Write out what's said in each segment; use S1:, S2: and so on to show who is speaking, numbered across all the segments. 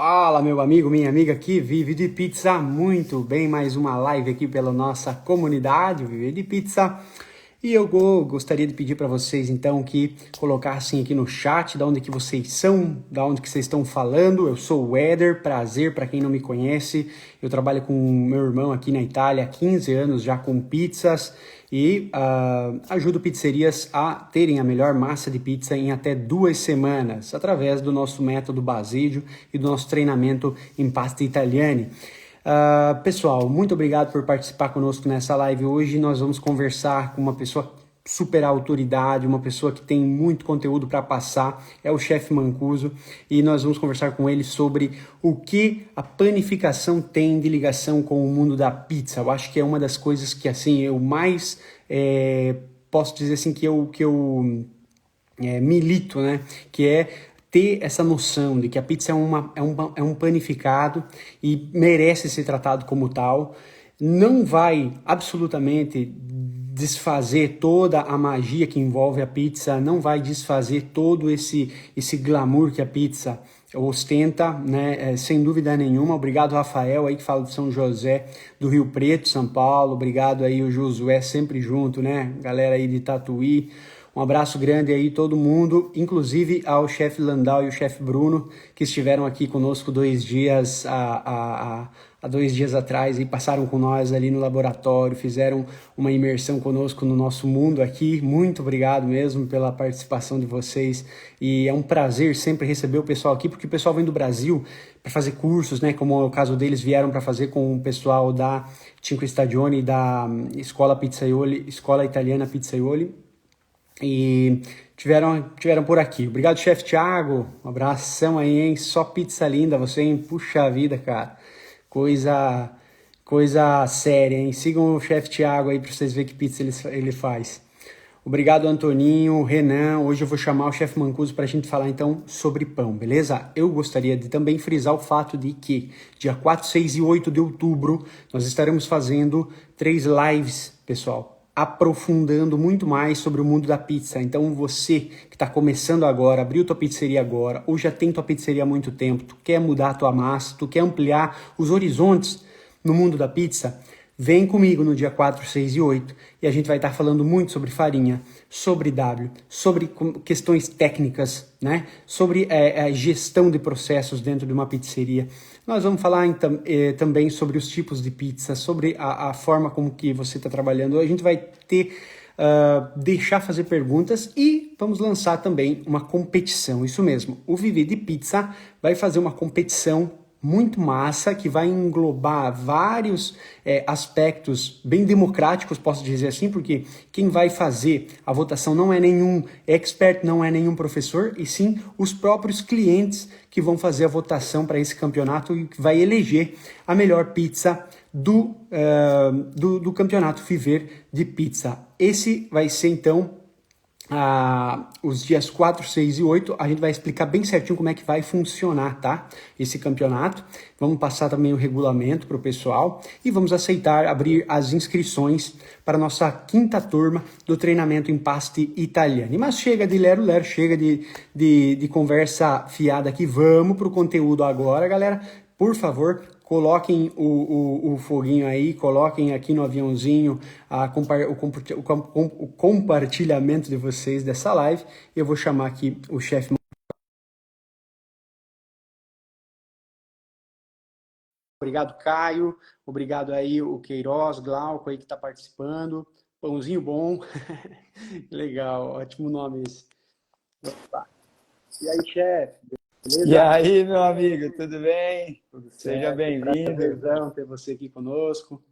S1: Fala, meu amigo, minha amiga que vive de pizza. Muito bem, mais uma live aqui pela nossa comunidade Viver de Pizza. E eu gostaria de pedir para vocês então que colocassem aqui no chat da onde que vocês são, da onde que vocês estão falando. Eu sou o Éder, prazer para quem não me conhece. Eu trabalho com meu irmão aqui na Itália há 15 anos já com pizzas e ajudo pizzerias a terem a melhor massa de pizza em até 2 semanas, através do nosso método Basídio e do nosso treinamento em pasta italiane. Pessoal, muito obrigado por participar conosco nessa live. Hoje nós vamos conversar com uma pessoa super autoridade, uma pessoa que tem muito conteúdo para passar, é o chefe Mancuso, e nós vamos conversar com ele sobre o que a panificação tem de ligação com o mundo da pizza. Eu acho que é uma das coisas que assim eu mais posso dizer assim que eu milito, né? Que é ter essa noção de que a pizza é um panificado e merece ser tratado como tal. Não vai absolutamente desfazer toda a magia que envolve a pizza, não vai desfazer todo esse glamour que a pizza ostenta, né? Sem dúvida nenhuma. Obrigado, Rafael, aí que fala de São José do Rio Preto, São Paulo. Obrigado aí, o Josué, sempre junto, né? Galera aí de Tatuí. Um abraço grande aí todo mundo, inclusive ao chefe Landau e o chefe Bruno, que estiveram aqui conosco 2 dias, há 2 dias atrás e passaram com nós ali no laboratório, fizeram uma imersão conosco no nosso mundo aqui. Muito obrigado mesmo pela participação de vocês e é um prazer sempre receber o pessoal aqui, porque o pessoal vem do Brasil para fazer cursos, né? Como é o caso deles, vieram para fazer com o pessoal da Cinque Stagioni, da Escola Pizzaioli, Escola Italiana Pizzaioli. E tiveram por aqui. Obrigado, chefe Thiago. Um abração aí, hein? Só pizza linda você, hein? Puxa vida, cara. Coisa séria, hein? Sigam o chefe Thiago aí para vocês verem que pizza ele faz. Obrigado, Antoninho, Renan. Hoje eu vou chamar o chefe Mancuso para a gente falar então sobre pão, beleza? Eu gostaria de também frisar o fato de que dia 4, 6 e 8 de outubro nós estaremos fazendo 3 lives, pessoal, aprofundando muito mais sobre o mundo da pizza. Então você que está começando agora, abriu tua pizzeria agora, ou já tem tua pizzeria há muito tempo, tu quer mudar a tua massa, tu quer ampliar os horizontes no mundo da pizza, vem comigo no dia 4, 6 e 8 e a gente vai estar falando muito sobre farinha, sobre W, sobre questões técnicas, né? Sobre a gestão de processos dentro de uma pizzeria. Nós vamos falar também sobre os tipos de pizza, sobre a forma como que você está trabalhando. A gente vai deixar fazer perguntas e vamos lançar também uma competição. Isso mesmo, o Viver de Pizza vai fazer uma competição muito massa, que vai englobar vários aspectos bem democráticos, posso dizer assim, porque quem vai fazer a votação não é nenhum expert, não é nenhum professor, e sim os próprios clientes que vão fazer a votação para esse campeonato e que vai eleger a melhor pizza do campeonato Viver de Pizza. Esse vai ser então os dias 4, 6 e 8, a gente vai explicar bem certinho como é que vai funcionar, tá? Esse campeonato. Vamos passar também o regulamento para o pessoal e vamos abrir as inscrições para a nossa 5ª turma do treinamento em paste italiane. Mas chega de lero-lero, chega de conversa fiada aqui. Vamos para o conteúdo agora, galera. Por favor, coloquem o foguinho aí, coloquem aqui no aviãozinho o compartilhamento de vocês dessa live. Eu vou chamar aqui o chefe. Obrigado, Caio. Obrigado aí o Queiroz, Glauco aí que está participando. Pãozinho bom. Legal, ótimo nome esse. E aí, chefe?
S2: E
S1: Beleza?
S2: aí, meu amigo, tudo bem?
S1: Tudo
S2: Seja
S1: certo.
S2: bem-vindo.
S1: Prazerzão ter você aqui conosco.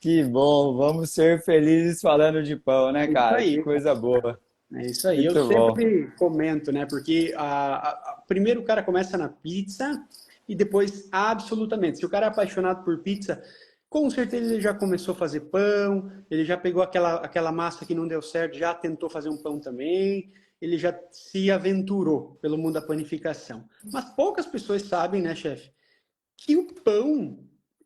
S2: Que bom, vamos ser felizes falando de pão, né,
S1: É isso
S2: cara? Que
S1: aí.
S2: coisa boa.
S1: É isso aí. Eu
S2: Muito bom.
S1: sempre comento, né? Porque primeiro o cara começa na pizza e depois absolutamente. Se o cara é apaixonado por pizza, com certeza ele já começou a fazer pão, ele já pegou aquela massa que não deu certo, já tentou fazer um pão também, ele já se aventurou pelo mundo da panificação. Mas poucas pessoas sabem, né, chefe, que o pão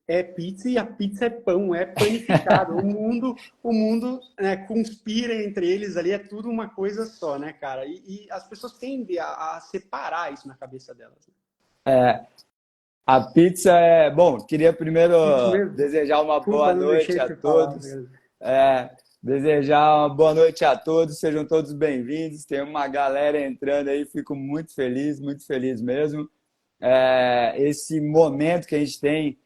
S1: é pizza e a pizza é pão, é panificado. O mundo né, conspira entre eles ali, é tudo uma coisa só, né, cara? E as pessoas tendem a separar isso na cabeça delas. Né?
S2: É, A pizza é... Bom, queria primeiro
S1: Isso mesmo.
S2: desejar uma
S1: Desculpa,
S2: boa
S1: não
S2: noite
S1: deixei
S2: a
S1: você falar
S2: todos.
S1: mesmo.
S2: É, desejar uma boa noite a todos, sejam todos bem-vindos. Tem uma galera entrando aí, fico muito feliz mesmo. Esse momento que a gente tem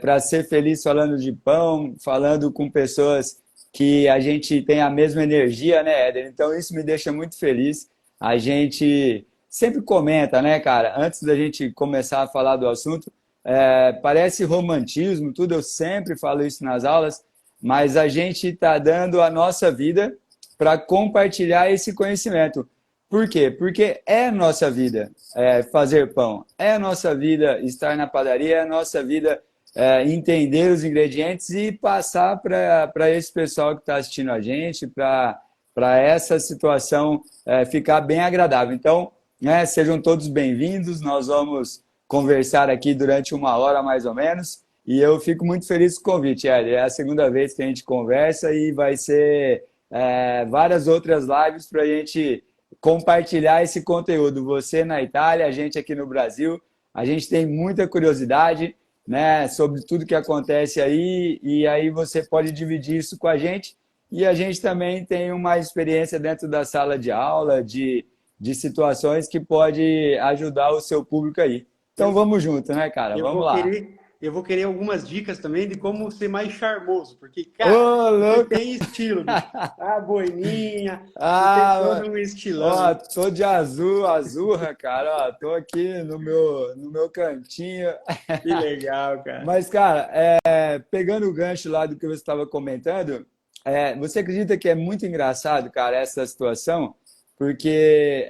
S2: para ser feliz falando de pão, falando com pessoas que a gente tem a mesma energia, né, Éder? Então isso me deixa muito feliz. A gente sempre comenta, né, cara? Antes da gente começar a falar do assunto, parece romantismo, tudo, eu sempre falo isso nas aulas, mas a gente está dando a nossa vida para compartilhar esse conhecimento. Por quê? Porque é nossa vida fazer pão, é nossa vida estar na padaria, é nossa vida entender os ingredientes e passar para esse pessoal que está assistindo a gente, para essa situação ficar bem agradável. Então, né, sejam todos bem-vindos, nós vamos conversar aqui durante uma hora mais ou menos, e eu fico muito feliz com o convite, Ed. É a segunda vez que a gente conversa e vai ser várias outras lives para a gente compartilhar esse conteúdo. Você na Itália, a gente aqui no Brasil, a gente tem muita curiosidade, né, sobre tudo que acontece aí, e aí você pode dividir isso com a gente, e a gente também tem uma experiência dentro da sala de aula, de situações que pode ajudar o seu público aí. Então vamos junto, né, cara? Vamos lá.
S1: Eu vou querer algumas dicas também de como ser mais charmoso, porque, cara,
S2: Ô,
S1: você
S2: louco!
S1: tem estilo, bicho. A boininha, você tem todo
S2: Ah,
S1: um estilão,
S2: ó,
S1: hein?
S2: tô de azul, azurra, cara. Ó, tô aqui no meu cantinho.
S1: Que legal, cara.
S2: Mas, cara, pegando o gancho lá do que você estava comentando, você acredita que é muito engraçado, cara, essa situação? Porque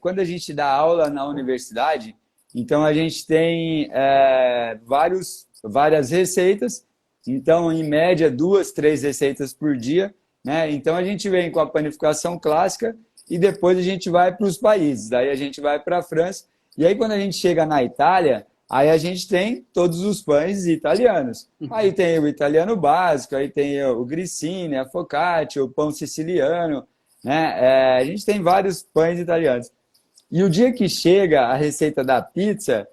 S2: quando a gente dá aula na universidade, então a gente tem várias receitas, então, em média, duas, três receitas por dia, né? Então, a gente vem com a panificação clássica e depois a gente vai para os países. Daí a gente vai para a França. E aí, quando a gente chega na Itália, aí a gente tem todos os pães italianos. Aí tem o italiano básico, aí tem o grissini, a focaccia, o pão siciliano, né? A gente tem vários pães italianos. E o dia que chega a receita da pizza,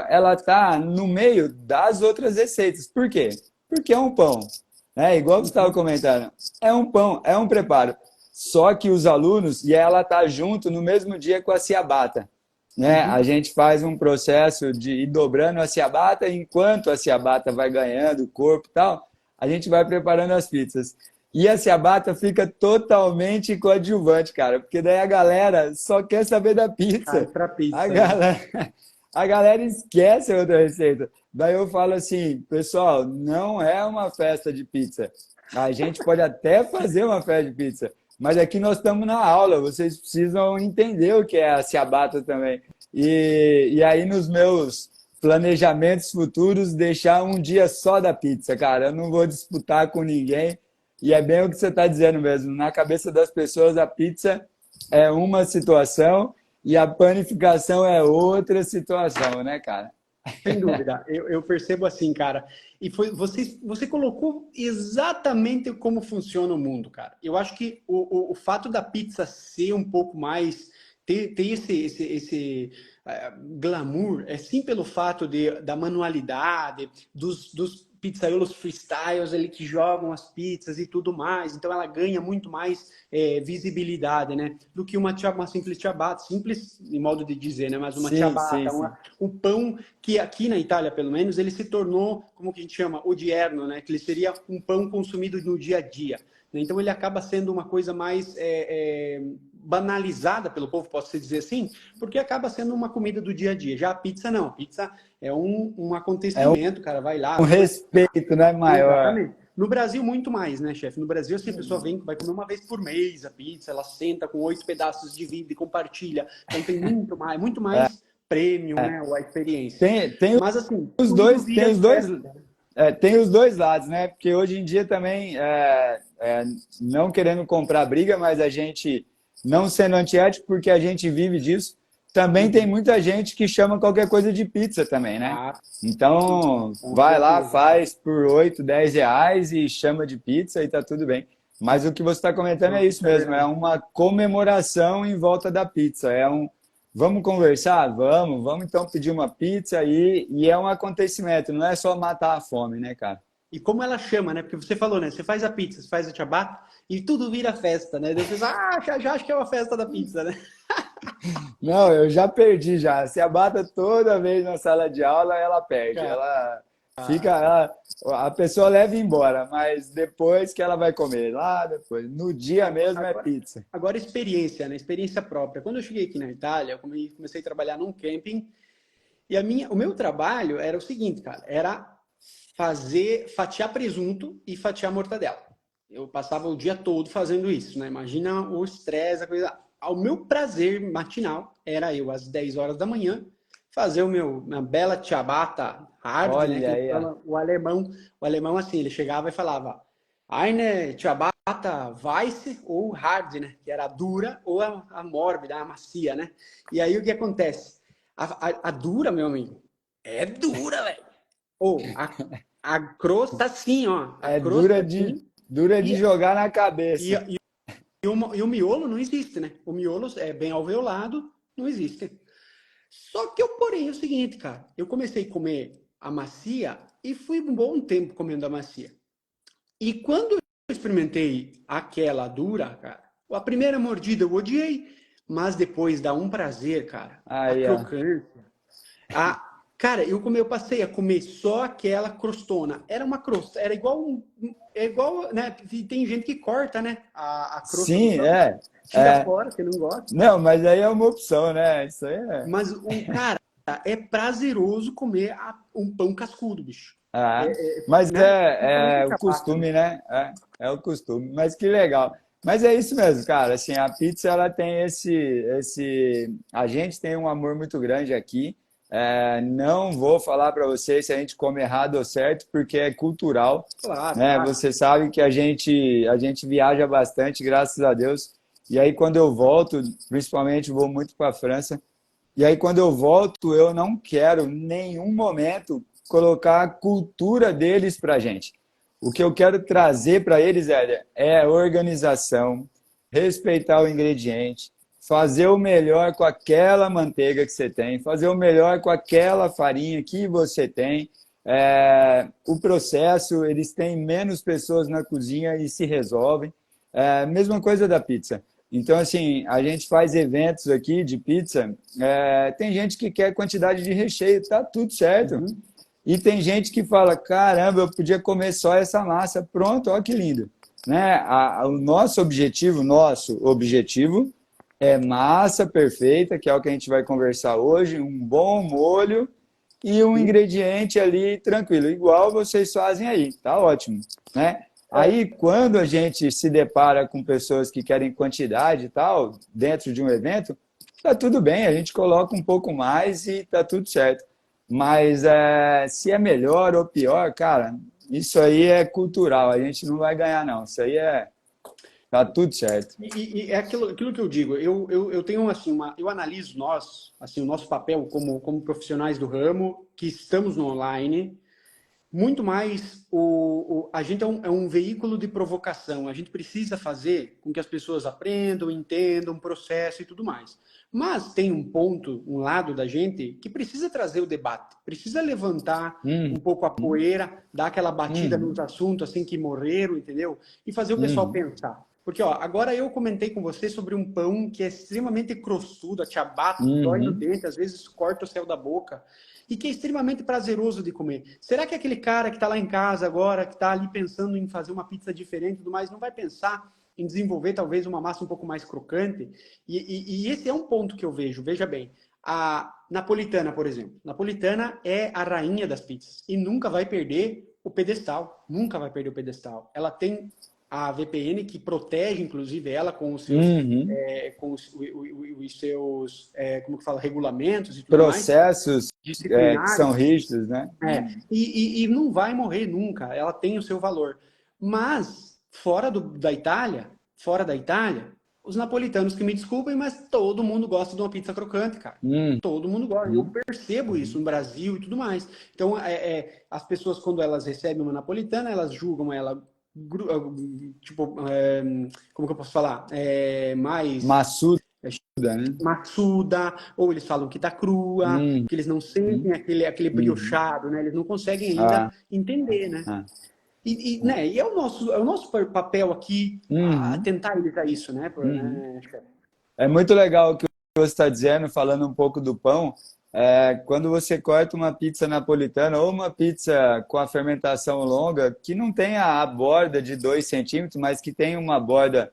S2: ela tá no meio das outras receitas. Por quê? Porque é um pão, né? Igual você estava comentando, é um pão, é um preparo. Só que os alunos, e ela tá junto no mesmo dia com a ciabatta, né? A
S1: Uhum.
S2: gente faz um processo de ir dobrando a ciabatta, enquanto a ciabatta vai ganhando corpo e tal, a gente vai preparando as pizzas. E a ciabatta fica totalmente coadjuvante, cara, porque daí a galera só quer saber da
S1: Cai
S2: pizza.
S1: pra
S2: A
S1: pizza, né?
S2: galera, a galera esquece a outra receita. Daí eu falo assim, pessoal, não é uma festa de pizza. A gente pode até fazer uma festa de pizza, mas aqui nós estamos na aula, vocês precisam entender o que é a ciabatta também. E aí, nos meus planejamentos futuros, deixar um dia só da pizza, cara. Eu não vou disputar com ninguém. E é bem o que você está dizendo mesmo. Na cabeça das pessoas, a pizza é uma situação e a panificação é outra situação, né, cara?
S1: Sem dúvida, eu percebo assim, cara. E você colocou exatamente como funciona o mundo, cara. Eu acho que o fato da pizza ser um pouco mais, ter glamour, é sim pelo fato da manualidade, dos pizzaiolos freestyles ali que jogam as pizzas e tudo mais. Então ela ganha muito mais visibilidade, né? Do que uma simples ciabatta, simples em modo de dizer, né? Mas uma
S2: Sim, sim,
S1: ciabatta,
S2: sim.
S1: um pão que aqui na Itália, pelo menos, ele se tornou, como que a gente chama, odierno, né? Que ele seria um pão consumido no dia a dia. Né? Então ele acaba sendo uma coisa mais banalizada pelo povo, posso dizer assim, porque acaba sendo uma comida do dia a dia. Já a pizza não, a pizza é um
S2: É um
S1: acontecimento, cara, vai lá,
S2: respeito, né, maior.
S1: exatamente. No Brasil, muito mais, né, chefe? No Brasil, assim, a pessoa vem, vai comer uma vez por mês a pizza, ela senta com 8 pedaços de vidro e compartilha. Então tem muito mais premium, né, a experiência.
S2: Tem
S1: Mas, assim,
S2: os
S1: tudo
S2: dois,
S1: vira festa.
S2: tem os dois lados, né? Porque hoje em dia também, não querendo comprar briga, mas a gente não sendo antiético, porque a gente vive disso. Também tem
S1: Uhum.
S2: muita gente que chama qualquer coisa de pizza também, né?
S1: Ah,
S2: Então,
S1: com
S2: vai lá,
S1: certeza.
S2: faz por 8, 10 reais e chama de pizza e tá tudo bem. Mas o que você está comentando é
S1: Não,
S2: isso
S1: isso é
S2: mesmo, é
S1: verdade.
S2: uma comemoração em volta da pizza. Vamos conversar? Vamos então pedir uma pizza aí. E é um acontecimento, não é só matar a fome, né, cara?
S1: E como ela chama, né? Porque você falou, né? Você faz a pizza, você faz a ciabatta e tudo vira festa, né? Daí você fala, já acho que é uma festa da pizza, né?
S2: Não, eu já perdi já. Se abata toda vez na sala de aula, ela perde.
S1: Cara,
S2: Ela fica, a pessoa leva embora, mas depois que ela vai comer, lá depois, no dia mesmo é
S1: agora,
S2: pizza.
S1: agora experiência, né? Experiência própria. Quando eu cheguei aqui na Itália, eu comecei a trabalhar num camping e o meu trabalho era o seguinte, cara, era fatiar presunto e fatiar mortadela. Eu passava o dia todo fazendo isso, né? Imagina o estresse, a coisa. Ao meu prazer matinal era eu, às 10 horas da manhã, fazer minha bela ciabatta hard, né?
S2: Olha
S1: Que
S2: aí, ó.
S1: fala o alemão assim, ele chegava e falava eine ciabatta weiss ou hard, né? Que era a dura ou a mórbida, a macia, né? E aí o que acontece? A dura, meu amigo, é dura, velho. Ou a crosta assim, ó. A
S2: É
S1: crosta assim.
S2: dura de
S1: E,
S2: jogar na
S1: e,
S2: cabeça.
S1: e o miolo não existe, né? O miolo é bem alveolado, não existe. Só que eu, porém, é o seguinte, cara. Eu comecei a comer a macia e fui um bom tempo comendo a macia. E quando eu experimentei aquela dura, cara, a primeira mordida eu odiei, mas depois dá um prazer, cara. A
S2: Aí, ó.
S1: crocância. Cara, eu passei a comer só aquela crostona. Era uma crosta, era igual é igual, né? Tem gente que corta, né? A crosta do
S2: Sim,
S1: pão,
S2: é.
S1: tira
S2: É.
S1: fora, que não gosta.
S2: Não, mas aí é uma opção, né? Isso aí é.
S1: Mas o cara é prazeroso comer um pão cascudo, bicho.
S2: Ah, mas
S1: Né? Principalmente
S2: é
S1: a
S2: o
S1: ciabatta, né?
S2: costume, né? É o costume. Mas que legal. Mas é isso mesmo, cara. Assim, a pizza ela tem a gente tem um amor muito grande aqui. Não vou falar para vocês se a gente come errado ou certo, porque é cultural,
S1: Claro,
S2: né?
S1: claro.
S2: Você sabe que a gente viaja bastante, graças a Deus. E aí quando eu volto, principalmente vou muito para a França. E aí, quando eu volto, eu não quero em nenhum momento colocar a cultura deles para a gente. O que eu quero trazer para eles é organização, respeitar o ingrediente, fazer o melhor com aquela manteiga que você tem, fazer o melhor com aquela farinha que você tem. O processo, eles têm menos pessoas na cozinha e se resolvem. Mesma coisa da pizza. Então, assim, a gente faz eventos aqui de pizza, tem gente que quer quantidade de recheio, tá tudo certo.
S1: Uhum.
S2: E tem gente que fala, caramba, eu podia comer só essa massa. Pronto, olha que lindo. Né? O nosso objetivo é massa perfeita, que é o que a gente vai conversar hoje, um bom molho e um ingrediente ali tranquilo, igual vocês fazem aí, tá ótimo, né? Aí, quando a gente se depara com pessoas que querem quantidade e tal, dentro de um evento, tá tudo bem, a gente coloca um pouco mais e tá tudo certo. Mas se é melhor ou pior, cara, isso aí é cultural, a gente não vai ganhar, não. Isso aí tá tudo certo.
S1: E é aquilo que eu digo, eu tenho assim, eu analiso nós, assim, o nosso papel como profissionais do ramo, que estamos no online, muito mais a gente é um veículo de provocação. A gente precisa fazer com que as pessoas aprendam, entendam o processo e tudo mais. Mas tem um ponto, um lado da gente que precisa trazer o debate, precisa levantar um pouco a poeira, dar aquela batida nos
S2: Uhum,
S1: assuntos assim que morreram, entendeu? E fazer o pessoal
S2: uhum,
S1: pensar. Porque, ó, agora eu comentei com você sobre um pão que é extremamente crossudo, a ciabatta, dói no
S2: uhum.
S1: dente, às vezes corta o céu da boca e que é extremamente prazeroso de comer. Será que aquele cara que está lá em casa agora, que está ali pensando em fazer uma pizza diferente e tudo mais, não vai pensar em desenvolver talvez uma massa um pouco mais crocante? E esse é um ponto que eu vejo, veja bem. A napolitana, por exemplo. Napolitana é a rainha das pizzas e nunca vai perder o pedestal. Nunca vai perder o pedestal. Ela tem a VPN que protege, inclusive, ela com os seus,
S2: Uhum.
S1: os seus, como que fala, regulamentos e tudo mais
S2: Processos que
S1: disciplinares,
S2: são rígidos, né?
S1: e não vai morrer nunca, ela tem o seu valor. Mas, fora da Itália, os napolitanos que me desculpem, mas todo mundo gosta de uma pizza crocante, cara.
S2: Uhum.
S1: Todo mundo gosta. Eu percebo isso no Brasil e tudo mais. Então, as pessoas, quando elas recebem uma napolitana, elas julgam ela, tipo, como que eu posso falar? Mais
S2: Maçudo. Né?
S1: maçuda, ou eles falam que tá crua,
S2: Hum,
S1: que eles não sentem aquele
S2: uhum.
S1: briochado, né? Eles não conseguem ainda
S2: Ah,
S1: entender, né?
S2: ah, ah.
S1: Né, e é o nosso papel aqui a
S2: Uhum,
S1: tentar evitar isso, né?
S2: uhum. É muito legal o que você está dizendo, falando um pouco do pão. Quando você corta uma pizza napolitana ou uma pizza com a fermentação longa, que não tem a borda de 2 centímetros, mas que tem uma borda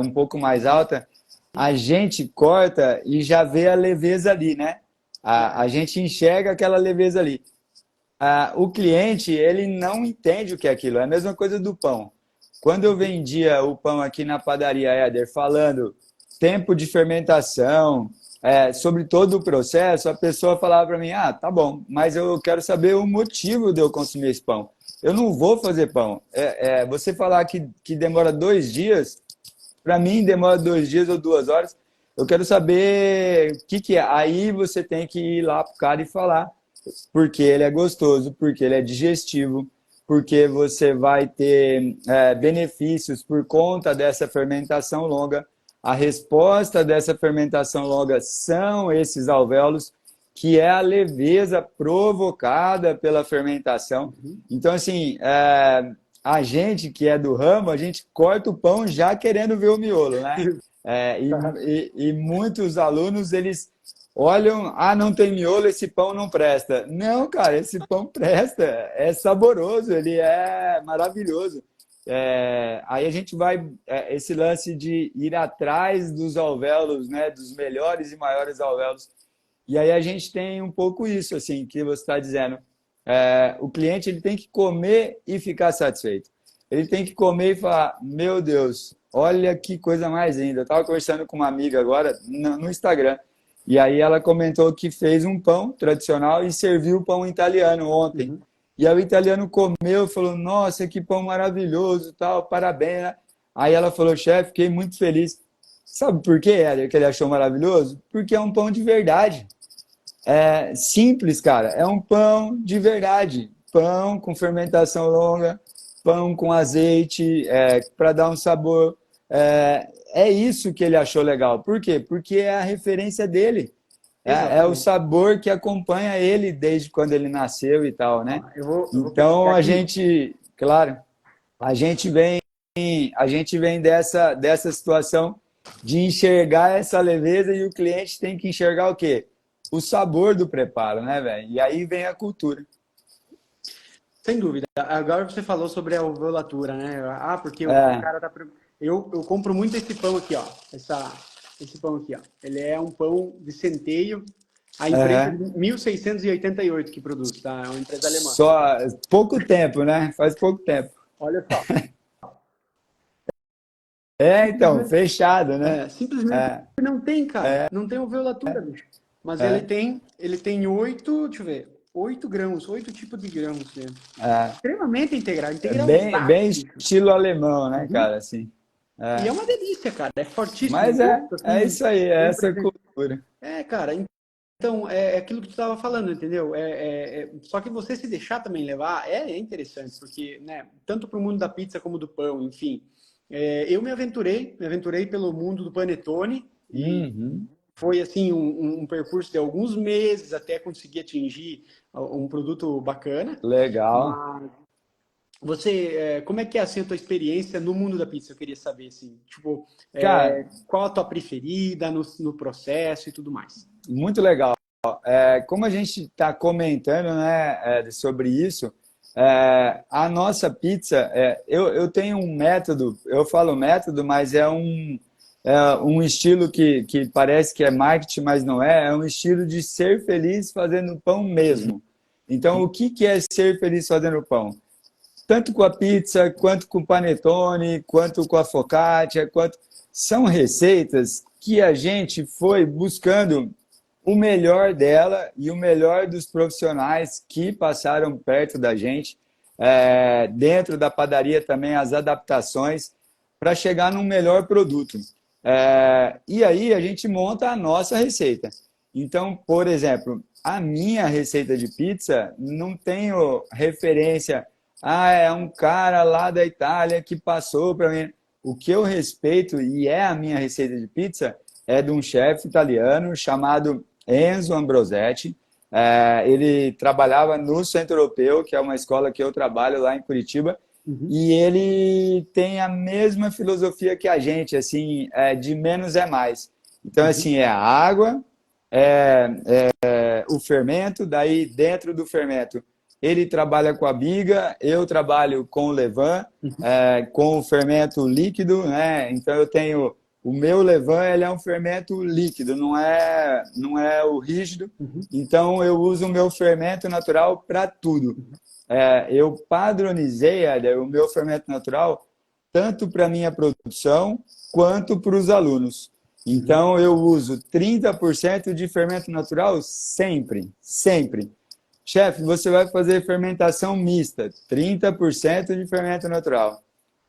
S2: um pouco mais alta, a gente corta e já vê a leveza ali, né? A
S1: É,
S2: gente enxerga aquela leveza ali. O cliente, ele não entende o que é aquilo. É a mesma coisa do pão. Quando eu vendia o pão aqui na padaria Éder, falando tempo de fermentação, sobre todo o processo, a pessoa falava para mim, ah, tá bom, mas eu quero saber o motivo de eu consumir esse pão. Eu não vou fazer pão. Você falar que demora 2 dias, para mim demora 2 dias ou 2 horas, eu quero saber o que, que é. Aí você tem que ir lá pro cara e falar porque ele é gostoso, porque ele é digestivo, porque você vai ter benefícios por conta dessa fermentação longa. A resposta dessa fermentação longa são esses alvéolos, que é a leveza provocada pela fermentação.
S1: uhum.
S2: Então, assim, a gente que é do ramo, a gente corta o pão já querendo ver o miolo, né? E muitos alunos, eles olham, ah, não tem miolo, esse pão não presta. Não, cara, esse pão presta, é saboroso, ele é maravilhoso. Aí a gente vai, esse lance de ir atrás dos alvéolos, né, dos melhores e maiores alvéolos. E aí a gente tem um pouco isso, assim, que você está dizendo. O cliente ele tem que comer e ficar satisfeito. Ele tem que comer e falar, meu Deus, olha que coisa mais linda. Eu estava conversando com uma amiga agora no Instagram, e aí ela comentou que fez um pão tradicional e serviu o pão italiano ontem.
S1: Uhum.
S2: E aí o italiano comeu e falou, nossa, que pão maravilhoso, tal, parabéns, né? Aí ela falou, chefe, fiquei muito feliz. Sabe por quê, Éder, que ele achou maravilhoso? Porque é um pão de verdade. É simples, cara. É um pão de verdade. Pão com fermentação longa, pão com azeite, para dar um sabor. É isso que ele achou legal. Por quê? Porque é a referência dele. É o
S1: Exatamente.
S2: sabor que acompanha ele desde quando ele nasceu e tal,
S1: Ó,
S2: né?
S1: eu vou
S2: Então
S1: pegar
S2: a
S1: aqui.
S2: gente, claro, a gente vem, a gente vem dessa situação de enxergar essa leveza e o cliente tem que enxergar o quê? O sabor do preparo, né, velho? E aí vem a cultura.
S1: Sem dúvida. Agora você falou sobre a ovulatura, né? Ah, porque o
S2: É,
S1: cara tá. Eu compro muito esse pão aqui, ó. Esse pão aqui, ó. Ele é um pão de centeio. A empresa
S2: é,
S1: de 1688 que produz, tá? É uma empresa alemã.
S2: só pouco tempo, né? Faz pouco tempo.
S1: Olha só.
S2: Então,
S1: Simplesmente,
S2: fechado, né?
S1: simplesmente
S2: É,
S1: não tem, cara. Não tem ovulatura, bicho. Mas ele
S2: é,
S1: tem, ele tem 8, deixa eu ver, 8 grãos, 8 tipos de grãos dentro.
S2: é.
S1: Extremamente integral,
S2: É bem
S1: integralzaço, bicho.
S2: estilo alemão, né,
S1: Uhum.
S2: cara? Assim.
S1: E é
S2: É.
S1: uma delícia, cara. É fortíssimo. O
S2: Mas
S1: gosto,
S2: é
S1: assim,
S2: isso aí, é
S1: bem
S2: essa
S1: presente.
S2: cultura.
S1: Cara, então, é aquilo que tu estava falando, entendeu? Só que você se deixar também levar é interessante, porque, né, tanto para o mundo da pizza como do pão, enfim. Eu me aventurei pelo mundo do panetone e
S2: Uhum.
S1: foi, assim, um percurso de alguns meses até conseguir atingir um produto bacana.
S2: Legal.
S1: Mas como é que é assim, a tua experiência no mundo da pizza? Eu queria saber, assim, tipo,
S2: Cara,
S1: qual a tua preferida no processo e tudo mais.
S2: muito legal. Como a gente está comentando, né, sobre isso, a nossa pizza, eu tenho um método, eu falo método, mas é um estilo que parece que é marketing, mas não é, é um estilo de ser feliz fazendo pão mesmo. Então, o que que é ser feliz fazendo pão? Tanto com a pizza, quanto com o panetone, quanto com a focaccia, são receitas que a gente foi buscando o melhor dela e o melhor dos profissionais que passaram perto da gente, dentro da padaria também as adaptações para chegar num melhor produto. E aí a gente monta a nossa receita. Então, por exemplo, a minha receita de pizza não tenho referência. Ah, é um cara lá da Itália que passou para mim. O que eu respeito e é a minha receita de pizza é de um chefe italiano chamado Enzo Ambrosetti. Ele trabalhava no Centro Europeu, que é uma escola que eu trabalho lá em Curitiba,
S1: Uhum,
S2: e ele tem a mesma filosofia que a gente, assim, de menos é mais. Então,
S1: uhum,
S2: assim, é a água, é, o fermento, daí dentro do fermento ele trabalha com a biga, eu trabalho com o levain,
S1: uhum,
S2: com o fermento líquido, né? Então eu tenho o meu levain, ele é um fermento líquido, não é o rígido.
S1: uhum,
S2: Então eu uso o meu fermento natural para tudo. Eu padronizei, Éder, o meu fermento natural tanto para minha produção quanto para os alunos.
S1: uhum,
S2: Então eu uso 30% de fermento natural sempre, sempre. Chefe, você vai fazer fermentação mista, 30% de fermento natural.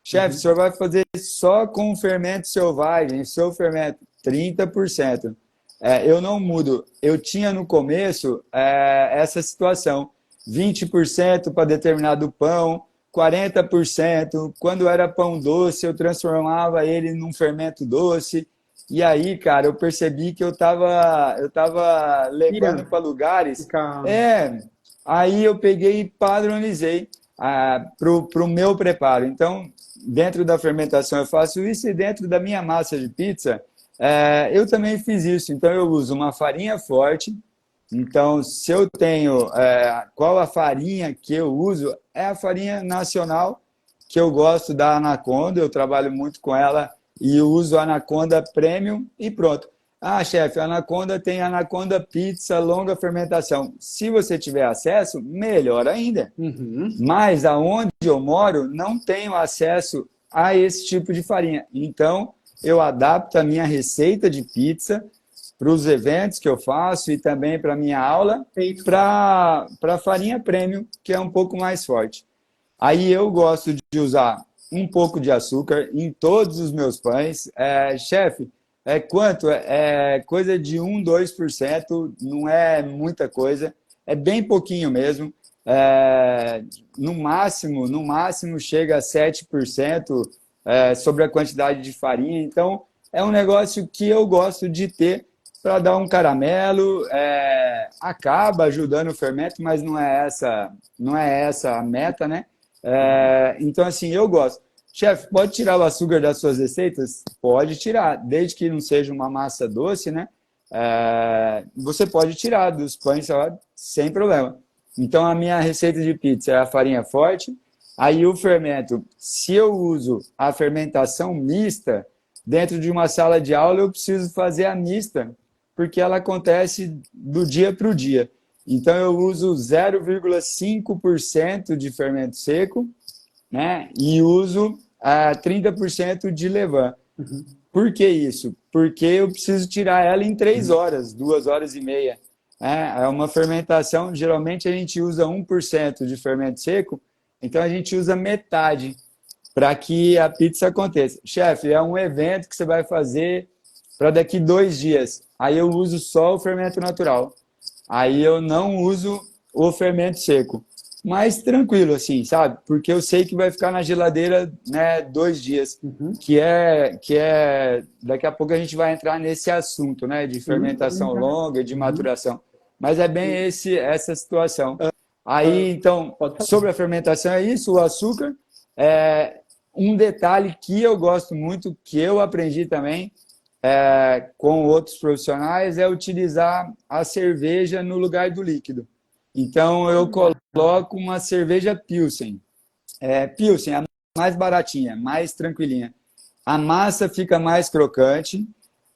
S2: Chefe, o
S1: uhum,
S2: senhor vai fazer só com fermento selvagem, seu fermento, 30%. Eu não mudo. Eu tinha no começo essa situação, 20% para determinado pão, 40%. Quando era pão doce, eu transformava ele num fermento doce. E aí, cara, eu percebi que eu tava levando
S1: Pirando.
S2: para lugares.
S1: Fica.
S2: É, aí eu peguei e padronizei para o meu preparo. Então, dentro da fermentação eu faço isso e dentro da minha massa de pizza eu também fiz isso. Então, eu uso uma farinha forte. Então, se eu tenho qual a farinha que eu uso, é a farinha nacional que eu gosto da Anaconda. Eu trabalho muito com ela e uso a Anaconda Premium e pronto. Ah, chefe, a Anaconda tem Anaconda Pizza longa fermentação. Se você tiver acesso, melhor ainda.
S1: Uhum,
S2: Mas aonde eu moro, não tenho acesso a esse tipo de farinha. Então, eu adapto a minha receita de pizza para os eventos que eu faço e também para a minha aula
S1: feito.
S2: para farinha premium, que é um pouco mais forte. Aí eu gosto de usar um pouco de açúcar em todos os meus pães. Chefe, quanto? Coisa de 2%, não é muita coisa, é bem pouquinho mesmo. No máximo chega a 7% sobre a quantidade de farinha. Então, é um negócio que eu gosto de ter para dar um caramelo, acaba ajudando o fermento, mas não é essa a meta, né? Então, assim, eu gosto. Chefe, pode tirar o açúcar das suas receitas? Pode tirar, desde que não seja uma massa doce, né? Você pode tirar dos pães sem problema. Então, a minha receita de pizza é a farinha forte. Aí, o fermento, se eu uso a fermentação mista, dentro de uma sala de aula, eu preciso fazer a mista, porque ela acontece do dia para o dia. Então, eu uso 0,5% de fermento seco, né? E uso 30% de levain.
S1: Uhum,
S2: Por que isso? Porque eu preciso tirar ela em 3 horas, 2 horas e meia. É uma fermentação, geralmente a gente usa 1% de fermento seco, então a gente usa metade para que a pizza aconteça. Chefe, é um evento que você vai fazer para daqui 2 dias. Aí eu uso só o fermento natural. Aí eu não uso o fermento seco. Mas tranquilo, assim, sabe? Porque eu sei que vai ficar na geladeira, né, 2 dias.
S1: uhum,
S2: Daqui a pouco a gente vai entrar nesse assunto, né, de
S1: sim, sim,
S2: fermentação
S1: cara.
S2: longa, de
S1: Uhum,
S2: maturação. Mas é bem
S1: sim.
S2: essa situação. Aí, então,
S1: Pode falar.
S2: sobre a fermentação é isso, o açúcar. É um detalhe que eu gosto muito, que eu aprendi também com outros profissionais, é utilizar a cerveja no lugar do líquido. Então, eu
S1: Olha,
S2: coloco uma cerveja Pilsen. Pilsen, a mais baratinha, mais tranquilinha. A massa fica mais crocante.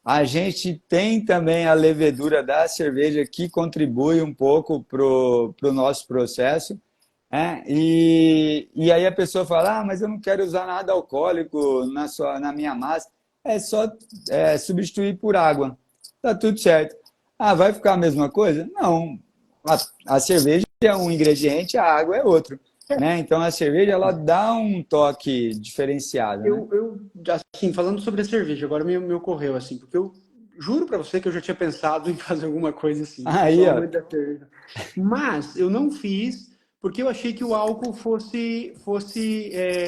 S2: A gente tem também a levedura da cerveja que contribui um pouco para o nosso processo. E aí a pessoa fala, mas eu não quero usar nada alcoólico na minha massa. É só substituir por água. Tá tudo certo. Ah, vai ficar a mesma coisa? Não. A cerveja é um ingrediente, a água é outro. Né? Então a cerveja ela dá um toque diferenciado, né?
S1: Assim, falando sobre a cerveja, agora me ocorreu, assim, porque eu juro pra você que eu já tinha pensado em fazer alguma coisa assim. Eu
S2: Aí,
S1: sou
S2: ó,
S1: amante da cerveja. Mas eu não fiz porque eu achei que o álcool fosse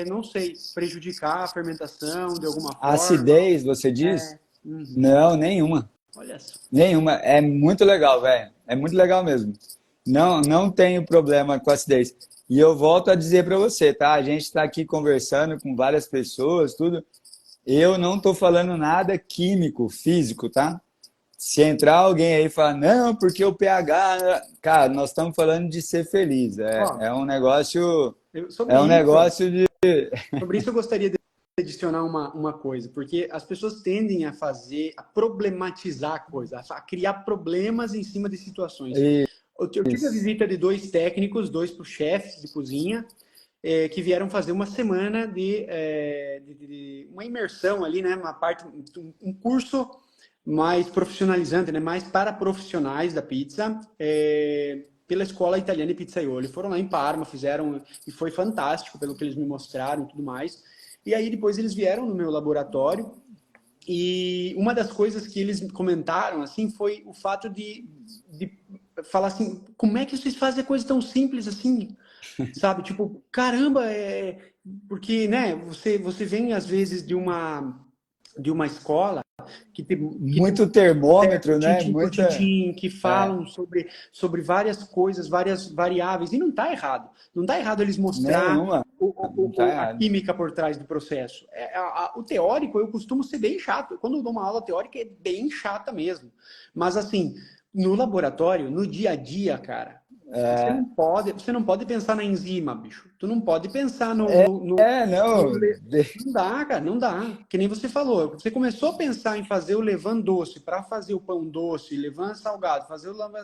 S1: não sei, prejudicar a fermentação de alguma
S2: a
S1: forma.
S2: acidez, você diz?
S1: Uhum.
S2: Não, nenhuma.
S1: Olha só.
S2: Nenhuma. É muito legal, velho. É muito legal mesmo. Não, não tenho problema com acidez. E eu volto a dizer para você, tá? A gente está aqui conversando com várias pessoas, tudo. Eu não estou falando nada químico, físico, tá? Se entrar alguém aí e falar, não, porque o pH. Cara, nós estamos falando de ser feliz. É,
S1: Ó,
S2: é um negócio.
S1: sobre
S2: É um
S1: isso,
S2: negócio de.
S1: sobre isso eu gostaria de adicionar uma coisa, porque as pessoas tendem a fazer, a problematizar a coisa, a criar problemas em cima de situações. Eu tive a
S2: Isso.
S1: visita de dois técnicos, dois chefes de cozinha, que vieram fazer uma semana de uma imersão ali, né? Uma parte, um curso mais profissionalizante, né? Mais para profissionais da pizza, pela Escola Italiana de Pizzaioli. Foram lá em Parma, fizeram, e foi fantástico pelo que eles me mostraram e tudo mais. E aí depois eles vieram no meu laboratório e uma das coisas que eles comentaram assim foi o fato de falar assim, como é que vocês fazem coisa tão simples assim? Sabe? Tipo, caramba, porque, né, você vem às vezes de uma escola que tem
S2: Muito
S1: certo,
S2: termômetro, né?
S1: tintim por
S2: Muita.
S1: tintim, que
S2: É,
S1: falam sobre várias coisas, várias variáveis, e não está errado. Não está errado eles mostrar
S2: nenhuma. Não tá
S1: a
S2: errado.
S1: química por trás do processo. O teórico, eu costumo ser bem chato. Quando eu dou uma aula teórica, é bem chata mesmo. Mas, assim, no laboratório, no dia a dia, cara, você não pode pensar na enzima, bicho. Tu não pode pensar
S2: É, não.
S1: não dá, cara, não dá. Que nem você falou. Você começou a pensar em fazer o levain doce para fazer o pão doce, levain salgado, fazer o levain.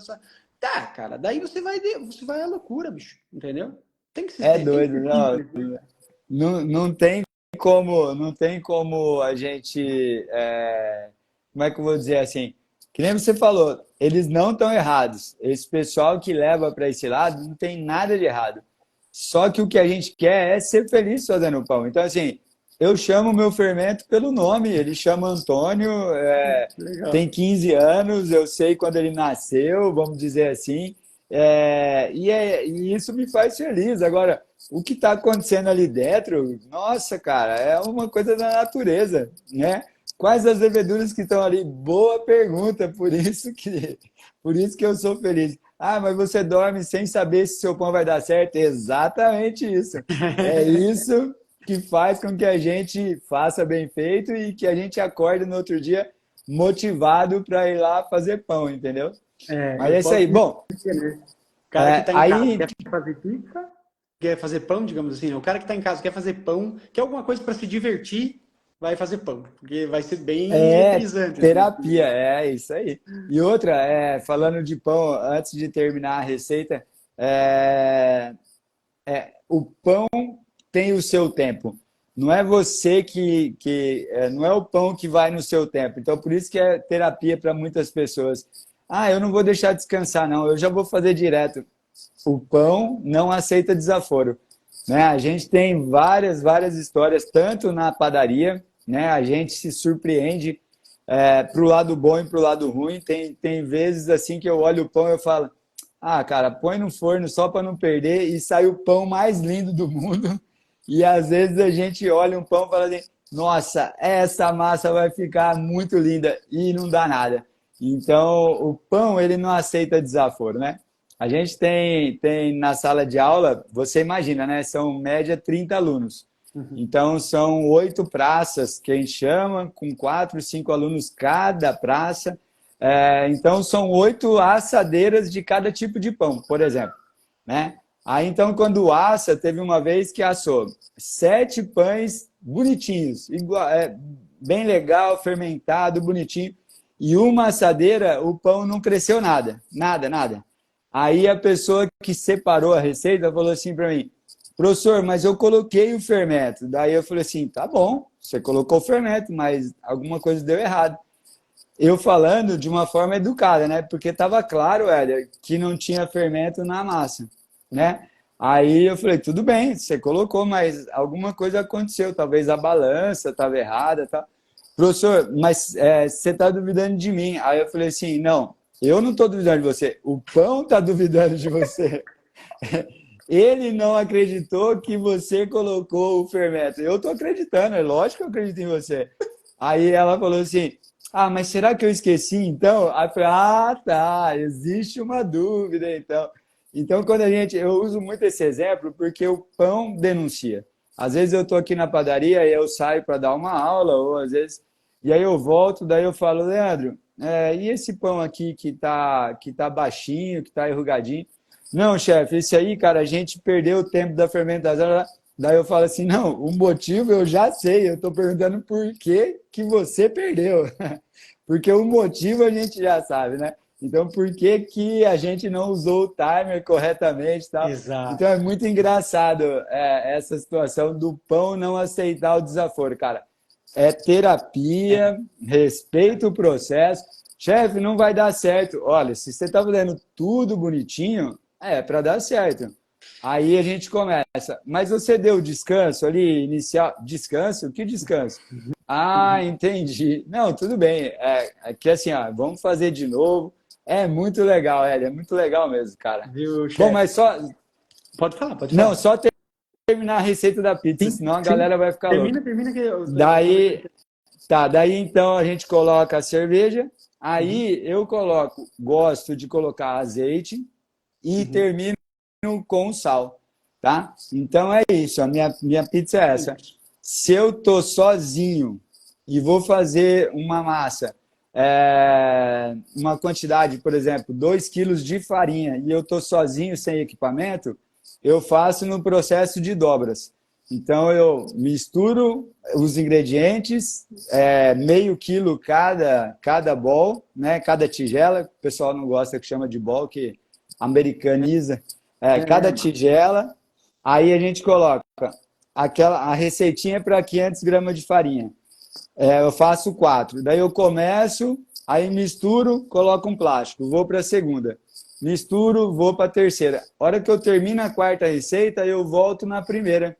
S1: Tá, cara, daí você vai à loucura, bicho. Entendeu?
S2: É
S1: Tem que
S2: doido,
S1: ser
S2: não.
S1: simples, né?
S2: Não, não tem como a gente. Como é que eu vou dizer assim? Que nem você falou, eles não estão errados. Esse pessoal que leva para esse lado não tem nada de errado. Só que o que a gente quer é ser feliz fazendo pão. Então, assim, eu chamo o meu fermento pelo nome. Ele chama Antônio, tem
S1: Legal.
S2: 15 anos, eu sei quando ele nasceu, vamos dizer assim. E isso me faz feliz. Agora, o que está acontecendo ali dentro, nossa, cara, é uma coisa da natureza, né? Quais as leveduras que estão ali? Boa pergunta, por isso que eu sou feliz. Ah, mas você dorme sem saber se seu pão vai dar certo? Exatamente isso. É isso que faz com que a gente faça bem feito e que a gente acorde no outro dia motivado para ir lá fazer pão, entendeu? Mas
S1: Eu
S2: é isso aí.
S1: posso
S2: Bom,
S1: dizer, né? O cara que está em casa
S2: aí
S1: quer fazer pizza, quer fazer pão, digamos assim, né? O cara que está em casa quer fazer pão, quer alguma coisa para se divertir, vai fazer pão, porque vai ser bem
S2: é
S1: eletrizante, assim.
S2: terapia, é isso aí. E outra, falando de pão, antes de terminar a receita, é, o pão tem o seu tempo. Não é você não é o pão que vai no seu tempo. Então, por isso que é terapia para muitas pessoas. Ah, eu não vou deixar descansar, não. Eu já vou fazer direto. O pão não aceita desaforo, né? A gente tem várias, várias histórias, tanto na padaria, né? A gente se surpreende para o lado bom e para o lado ruim. Tem vezes assim que eu olho o pão e eu falo, ah, cara, põe no forno só para não perder e sai o pão mais lindo do mundo. E às vezes a gente olha um pão e fala assim, nossa, essa massa vai ficar muito linda e não dá nada. Então, o pão, ele não aceita desaforo, né? A gente tem na sala de aula, você imagina, né? São média 30 alunos.
S1: Uhum.
S2: Então, são 8 praças que a gente chama, com 4, 5 alunos cada praça. Então, são 8 assadeiras de cada tipo de pão, por exemplo, né? Aí, então, quando assa, teve uma vez que assou 7 pães bonitinhos, igual, bem legal, fermentado, bonitinho. E uma assadeira, o pão não cresceu nada, nada, nada. Aí a pessoa que separou a receita falou assim para mim, professor, mas eu coloquei o fermento. Daí eu falei assim, tá bom, você colocou o fermento, mas alguma coisa deu errado. Eu falando de uma forma educada, né? Porque estava claro, Éder, que não tinha fermento na massa, né? Aí eu falei, tudo bem, você colocou, mas alguma coisa aconteceu, talvez a balança estava errada, tá? Professor, mas você está duvidando de mim. Aí eu falei assim, não, eu não estou duvidando de você, o pão está duvidando de você. Ele não acreditou que você colocou o fermento. Eu estou acreditando, é lógico que eu acredito em você. Aí ela falou assim, Ah, mas será que eu esqueci então? Aí eu falei, ah, tá, existe uma dúvida então. Então, eu uso muito esse exemplo porque o pão denuncia. Às vezes eu estou aqui na padaria e eu saio para dar uma aula, ou às vezes, e aí eu volto, daí eu falo, Leandro, e esse pão aqui que tá baixinho, que tá enrugadinho? Não, chefe, esse aí, cara, a gente perdeu o tempo da fermentação. Daí eu falo assim, não, o motivo eu já sei, eu estou perguntando por que que você perdeu. Porque o motivo a gente já sabe, né? Então, por que que a gente não usou o timer corretamente e tal? Então,
S1: Exato.
S2: é muito engraçado essa situação do pão não aceitar o desaforo, cara. É terapia, respeita o processo. Chefe, não vai dar certo. Olha, se você está fazendo tudo bonitinho, é para dar certo. Aí a gente começa. Mas você deu descanso ali, inicial? Descanso? Que descanso? Ah, entendi. Não, tudo bem. É que assim, ó, vamos fazer de novo. É muito legal, Hélio. É muito legal mesmo, cara.
S1: Viu,
S2: Bom,
S1: chefe?
S2: mas só.
S1: Pode falar, pode
S2: Não,
S1: falar.
S2: só terminar a receita da pizza,
S1: Sim,
S2: senão a
S1: sim.
S2: galera vai ficar louca.
S1: Termina que eu aproveito.
S2: Daí, tá, daí então a gente coloca a cerveja.
S1: Uhum,
S2: Aí eu gosto de colocar azeite e
S1: uhum.
S2: termino com sal, tá? Então é isso, a minha pizza é essa.
S1: Simples.
S2: Se eu tô sozinho e vou fazer uma massa, uma quantidade, por exemplo, 2 quilos de farinha, e eu tô sozinho sem equipamento, eu faço no processo de dobras. Então eu misturo os ingredientes, meio quilo cada bowl, né? Cada tigela. O pessoal não gosta que chama de bowl, que americaniza. Cada
S1: É,
S2: tigela. Aí a gente coloca a receitinha para 500 gramas de farinha. Eu faço 4. Daí eu começo, aí misturo, coloco um plástico. Vou para a segunda. Misturo, vou para a terceira. A hora que eu termino a quarta receita, eu volto na primeira.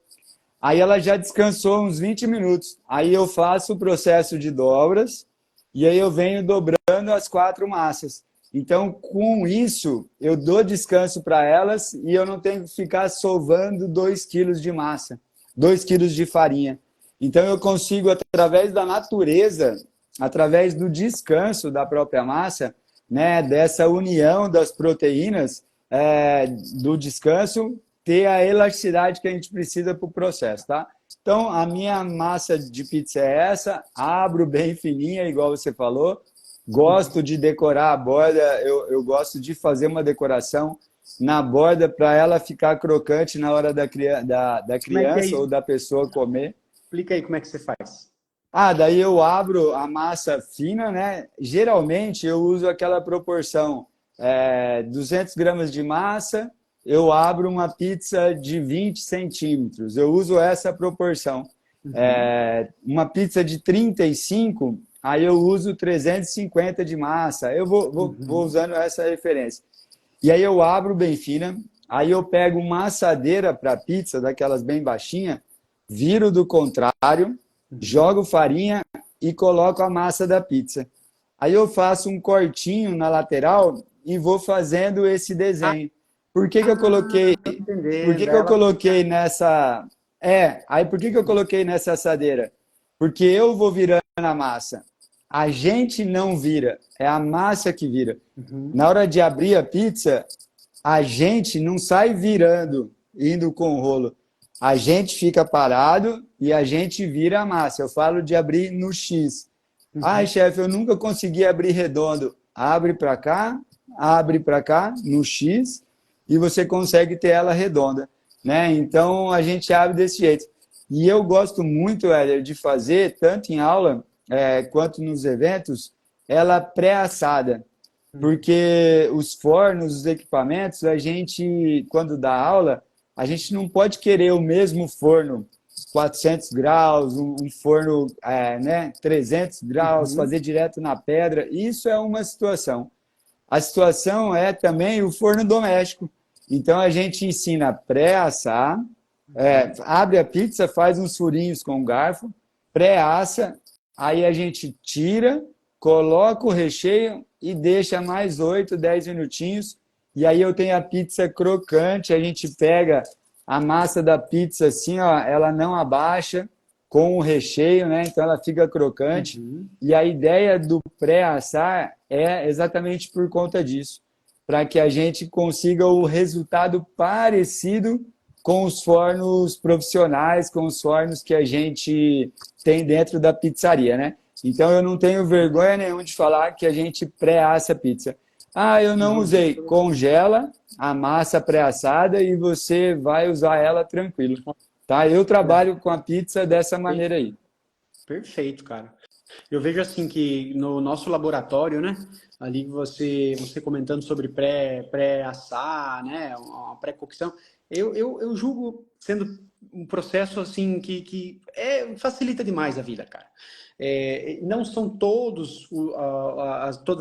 S2: Aí ela já descansou uns 20 minutos. Aí eu faço o processo de dobras e aí eu venho dobrando as 4 massas. Então, com isso, eu dou descanso para elas e eu não tenho que ficar sovando 2 quilos de massa, 2 quilos de farinha. Então, eu consigo, através da natureza, através do descanso da própria massa, né, dessa união das proteínas, do descanso, ter a elasticidade que a gente precisa para o processo, tá? Então, a minha massa de pizza é essa, abro bem fininha, igual você falou, gosto de decorar a borda, eu gosto de fazer uma decoração na borda para ela ficar crocante na hora da
S1: como é que é
S2: criança ou
S1: isso?
S2: da pessoa comer.
S1: Explica aí como é que você faz.
S2: Ah, daí eu abro a massa fina, né? Geralmente eu uso aquela proporção, 200 gramas de massa, eu abro uma pizza de 20 centímetros. Eu uso essa proporção.
S1: Uhum,
S2: Uma pizza de 35, aí eu uso 350 de massa. Eu vou
S1: uhum,
S2: usando essa referência. E aí eu abro bem fina, aí eu pego uma assadeira para pizza, daquelas bem baixinha, viro do contrário,
S1: uhum.
S2: jogo farinha e coloco a massa da pizza. Aí eu faço um cortinho na lateral e vou fazendo esse desenho. Por que que eu coloquei,
S1: Tô
S2: por que
S1: entendendo.
S2: que eu
S1: Ela
S2: coloquei
S1: fica.
S2: nessa, aí por que que eu coloquei nessa assadeira? Porque eu vou virando a massa. A gente não vira, é a massa que vira.
S1: Uhum,
S2: Na hora de abrir a pizza, a gente não sai virando, indo com o rolo. A gente fica parado e a gente vira a massa. Eu falo de abrir no X. Ai,
S1: uhum.
S2: chefe, eu nunca consegui abrir redondo. Abre para cá, no X, e você consegue ter ela redonda, né? Então a gente abre desse jeito. E eu gosto muito, Éder, de fazer, tanto em aula quanto nos eventos, ela pré-assada.
S1: Uhum.
S2: Porque os fornos, os equipamentos, a gente, quando dá aula, a gente não pode querer o mesmo forno 400 graus, um forno 300 graus,
S1: Uhum.
S2: fazer direto na pedra. Isso é uma situação. A situação é também o forno doméstico. Então a gente ensina pré-assar,
S1: Uhum.
S2: abre a pizza, faz uns furinhos com o garfo, pré-assa, aí a gente tira, coloca o recheio e deixa mais 8, 10 minutinhos. E aí eu tenho a pizza crocante, a gente pega a massa da pizza assim, ó, ela não abaixa, com o recheio, né? Então ela fica crocante.
S1: Uhum.
S2: E a ideia do pré-assar é exatamente por conta disso, para que a gente consiga o resultado parecido com os fornos profissionais, com os fornos que a gente tem dentro da pizzaria, né? Então eu não tenho vergonha nenhuma de falar que a gente pré-assa a pizza. Ah, eu não
S1: Não,
S2: usei. Congela a massa pré-assada e você vai usar ela tranquilo. Tá? Eu trabalho com a pizza dessa maneira aí.
S1: perfeito, cara. Eu vejo assim que no nosso laboratório, né? Ali você comentando sobre pré-assar, né? Uma pré-cocção, eu julgo sendo um processo assim que facilita demais a vida, cara. Não são todas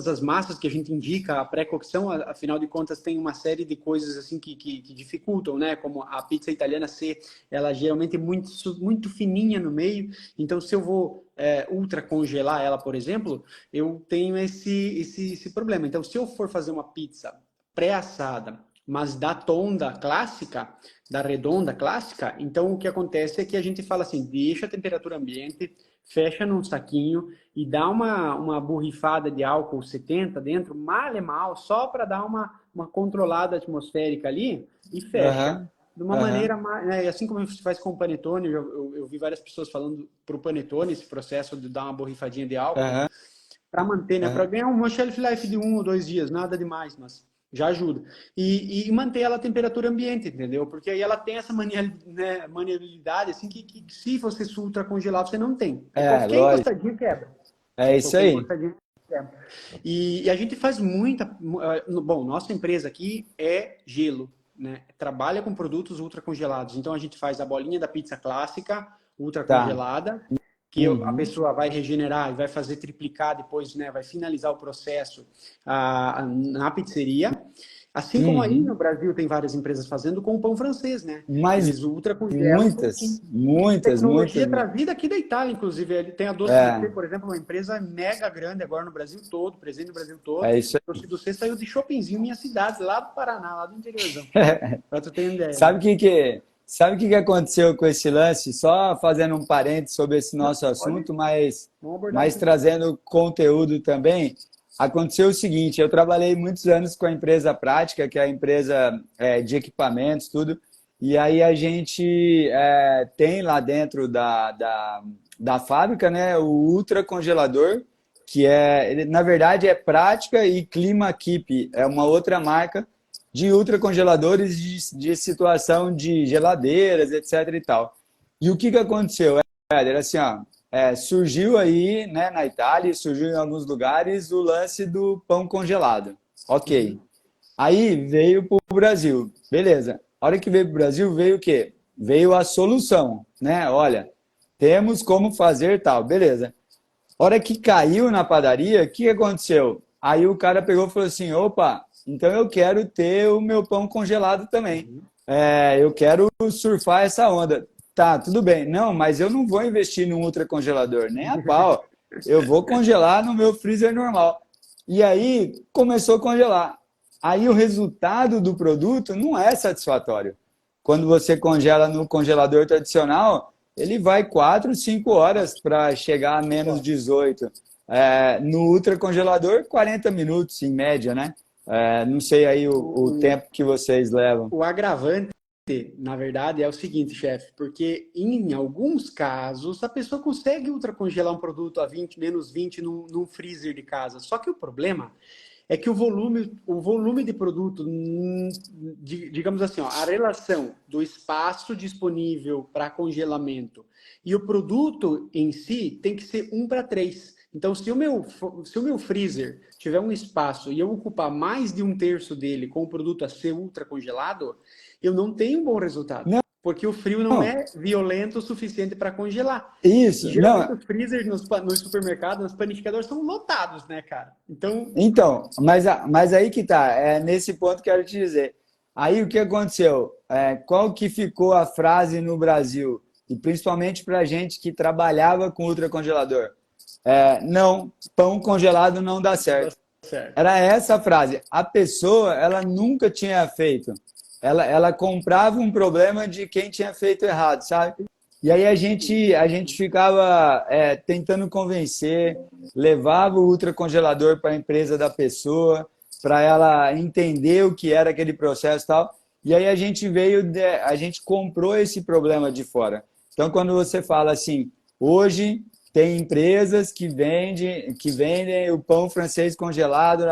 S1: as massas que a gente indica a pré-cocção, afinal de contas tem uma série de coisas assim que dificultam, né? Como a pizza italiana ser, ela geralmente é muito fininha no meio, então se eu vou ultra congelar ela, por exemplo, eu tenho esse problema. Então se eu for fazer uma pizza pré-assada, mas da tonda clássica, da redonda clássica, então o que acontece é que a gente fala assim, deixa a temperatura ambiente, fecha num saquinho e dá uma borrifada de álcool 70 dentro, mal é mal, só para dar uma controlada atmosférica ali e fecha.
S2: Aham,
S1: De uma
S2: aham,
S1: maneira, né, assim como se faz com o panetone, eu vi várias pessoas falando para o panetone, esse processo de dar uma borrifadinha de álcool,
S2: aham,
S1: para manter, né, para
S2: aham.
S1: ganhar uma shelf life de 1 ou 2 dias, nada demais, mas já ajuda. E manter ela a temperatura ambiente, entendeu? Porque aí ela tem essa maniabilidade, assim, que se você ultra congelar, você não tem. Aí qualquer
S2: Lógico.
S1: encostadinha quebra.
S2: É isso
S1: Qualquer
S2: aí.
S1: encostadinha quebra. E a gente faz bom, nossa empresa aqui é gelo, né? Trabalha com produtos ultra congelados. Então a gente faz a bolinha da pizza clássica, ultra
S2: Tá.
S1: congelada, que a
S2: Uhum.
S1: pessoa vai regenerar e vai fazer triplicar depois, né? Vai finalizar o processo na pizzeria. Assim como aí no
S2: Uhum.
S1: Brasil tem várias empresas fazendo com o pão francês, né?
S2: Mas
S1: Eles ultra congelam um pouquinho.
S2: muitas, muitas,
S1: Tecnologia
S2: muitas mesmo.
S1: trazida aqui da Itália, inclusive. Ele tem a Doce do C,
S2: É,
S1: por exemplo, uma empresa mega grande agora no Brasil todo, presente no Brasil todo.
S2: é isso
S1: Doce do C saiu de Chopinzinho, minha cidade, lá do Paraná, lá do interiorzão.
S2: aí.
S1: Pra tu ter uma ideia, né?
S2: Sabe o que aconteceu com esse lance? Só fazendo um parênteses sobre esse
S1: Não,
S2: nosso
S1: pode,
S2: assunto,
S1: vamos abordar
S2: mas
S1: sim.
S2: trazendo conteúdo também. Aconteceu o seguinte: eu trabalhei muitos anos com a empresa Prática, que é a empresa de equipamentos, tudo, e aí a gente tem lá dentro da fábrica, né, o ultracongelador, que na verdade é Prática e Clima Keep, é uma outra marca de ultracongeladores de situação de geladeiras, etc. e tal. E o que que aconteceu? Era assim, ó, surgiu aí, né, na Itália, surgiu em alguns lugares o lance do pão congelado. Ok.
S1: Uhum.
S2: Aí veio para o Brasil. Beleza. A hora que veio para o Brasil, veio o quê? Veio a solução, né? Olha, temos como fazer tal. Beleza. A hora que caiu na padaria, o que aconteceu? Aí o cara pegou e falou assim: opa, então eu quero ter o meu pão congelado também.
S1: Uhum.
S2: Eu quero surfar essa onda. Tá, tudo bem. Não, mas eu não vou investir num ultracongelador, nem a pau. Eu vou congelar no meu freezer normal. E aí começou a congelar. Aí o resultado do produto não é satisfatório. Quando você congela no congelador tradicional, ele vai 4, 5 horas para chegar a menos 18. No ultracongelador, 40 minutos em média, né? Não sei aí o
S1: O,
S2: tempo que vocês levam.
S1: o agravante, na verdade, é o seguinte, chefe, porque em alguns casos a pessoa consegue ultracongelar um produto a 20, menos 20 num freezer de casa. Só que o problema é que o volume de produto, digamos assim, ó, a relação do espaço disponível para congelamento e o produto em si tem que ser 1 para 3. Então, se o meu freezer tiver um espaço e eu ocupar mais de 1/3 dele com o produto a ser ultra congelado, eu não tenho um bom resultado,
S2: Não,
S1: porque o frio não é violento o suficiente para congelar. E
S2: isso,
S1: geralmente
S2: não.
S1: os freezers nos supermercados, nos panificadores, são lotados, né, cara? Então,
S2: Então, mas aí que tá, nesse ponto que eu quero te dizer. Aí o que aconteceu? Qual que ficou a frase no Brasil? E principalmente para gente que trabalhava com ultracongelador. Não, pão congelado não dá
S1: não dá
S2: certo.
S1: certo.
S2: Era essa a frase. A pessoa, ela nunca tinha feito. Ela comprava um problema de quem tinha feito errado, sabe? E aí a gente ficava tentando convencer, levava o ultracongelador para a empresa da pessoa, para ela entender o que era aquele processo e tal. E aí a gente comprou esse problema de fora. Então, quando você fala assim, hoje tem empresas que vendem o pão francês congelado,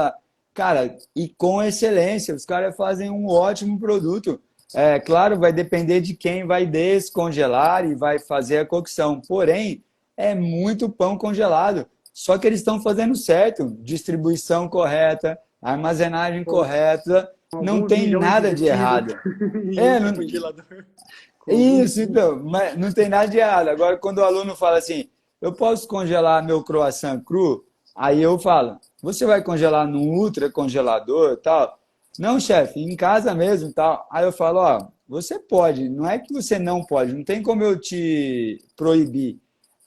S2: cara, e com excelência, os caras fazem um ótimo produto. É claro, vai depender de quem vai descongelar e vai fazer a cocção. Porém, é muito pão congelado. Só que eles estão fazendo certo, distribuição correta, armazenagem
S1: Com
S2: correta, não
S1: alguns
S2: tem
S1: milhões
S2: nada de
S1: investidos
S2: errado.
S1: em
S2: É, não,
S1: ultracongelador. Com alguns...
S2: isso, então, mas não tem nada de errado. Agora, quando o aluno fala assim, eu posso congelar meu croissant cru? Aí eu falo, você vai congelar num ultra congelador, tal? Não, chefe, em casa mesmo, tal. Aí eu falo, ó, você pode, não é que você não pode, não tem como eu te proibir,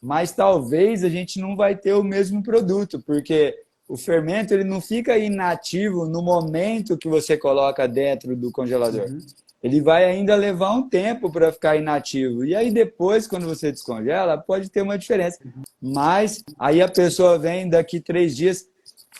S2: mas talvez a gente não vai ter o mesmo produto, porque o fermento ele não fica inativo no momento que você coloca dentro do congelador.
S1: Uhum.
S2: Ele vai ainda levar um tempo para ficar inativo. E aí depois, quando você descongela, pode ter uma diferença. Mas aí a pessoa vem daqui 3 dias,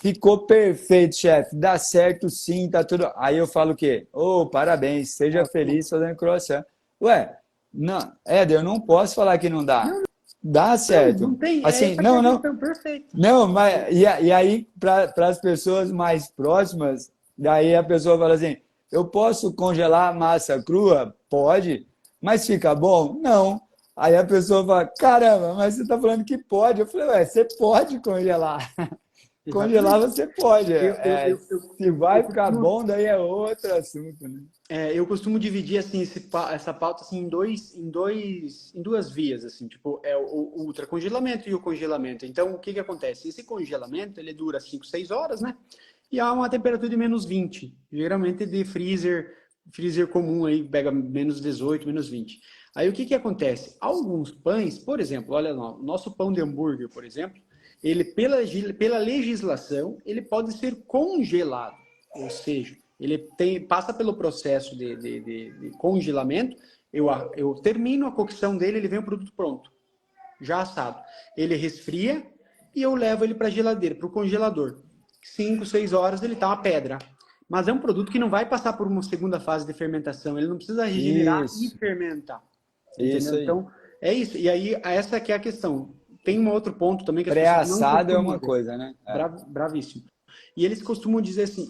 S2: ficou perfeito, chefe, dá certo sim, tá tudo. Aí eu falo o quê? Ô, parabéns, seja feliz fazendo croissant. Ué, não, Éder, eu não posso falar que não dá.
S1: Não,
S2: Dá
S1: não, não
S2: certo.
S1: tem. É
S2: Assim,
S1: essa que é
S2: não,
S1: a
S2: não,
S1: questão, perfeito.
S2: não, mas e aí, para as pessoas mais próximas, daí a pessoa fala assim: eu posso congelar a massa crua? Pode, mas fica bom? Não. Aí a pessoa fala: caramba, mas você está falando que pode? Eu falei: ué, você pode congelar. Congelar
S1: Exatamente.
S2: você pode. Se
S1: Eu
S2: vai ficar
S1: costumo,
S2: bom, daí é outro assunto, né?
S1: eu costumo dividir assim essa pauta assim em duas vias assim, tipo, o ultracongelamento e o congelamento. Então, o que que acontece? Esse congelamento, ele dura 5, 6 horas, né? E há uma temperatura de -20, geralmente de freezer comum aí pega -18, -20. Aí o que que acontece? Alguns pães, por exemplo, olha lá, o nosso pão de hambúrguer, por exemplo, ele pela legislação, ele pode ser congelado, ou seja, passa pelo processo de congelamento, eu termino a cocção dele, ele vem o produto pronto, já assado. Ele resfria e eu levo ele para a geladeira, para o congelador. 5, 6 horas ele está uma pedra. Mas é um produto que não vai passar por uma segunda fase de fermentação, ele não precisa regenerar e
S2: Isso,
S1: fermentar.
S2: isso
S1: Entendeu?
S2: aí.
S1: Então, é isso. E aí, essa que é a questão. Tem um outro ponto também que as pessoas não
S2: Pré-assado é
S1: costumam
S2: uma
S1: ver.
S2: coisa, né?
S1: Bravíssimo. E eles costumam dizer assim,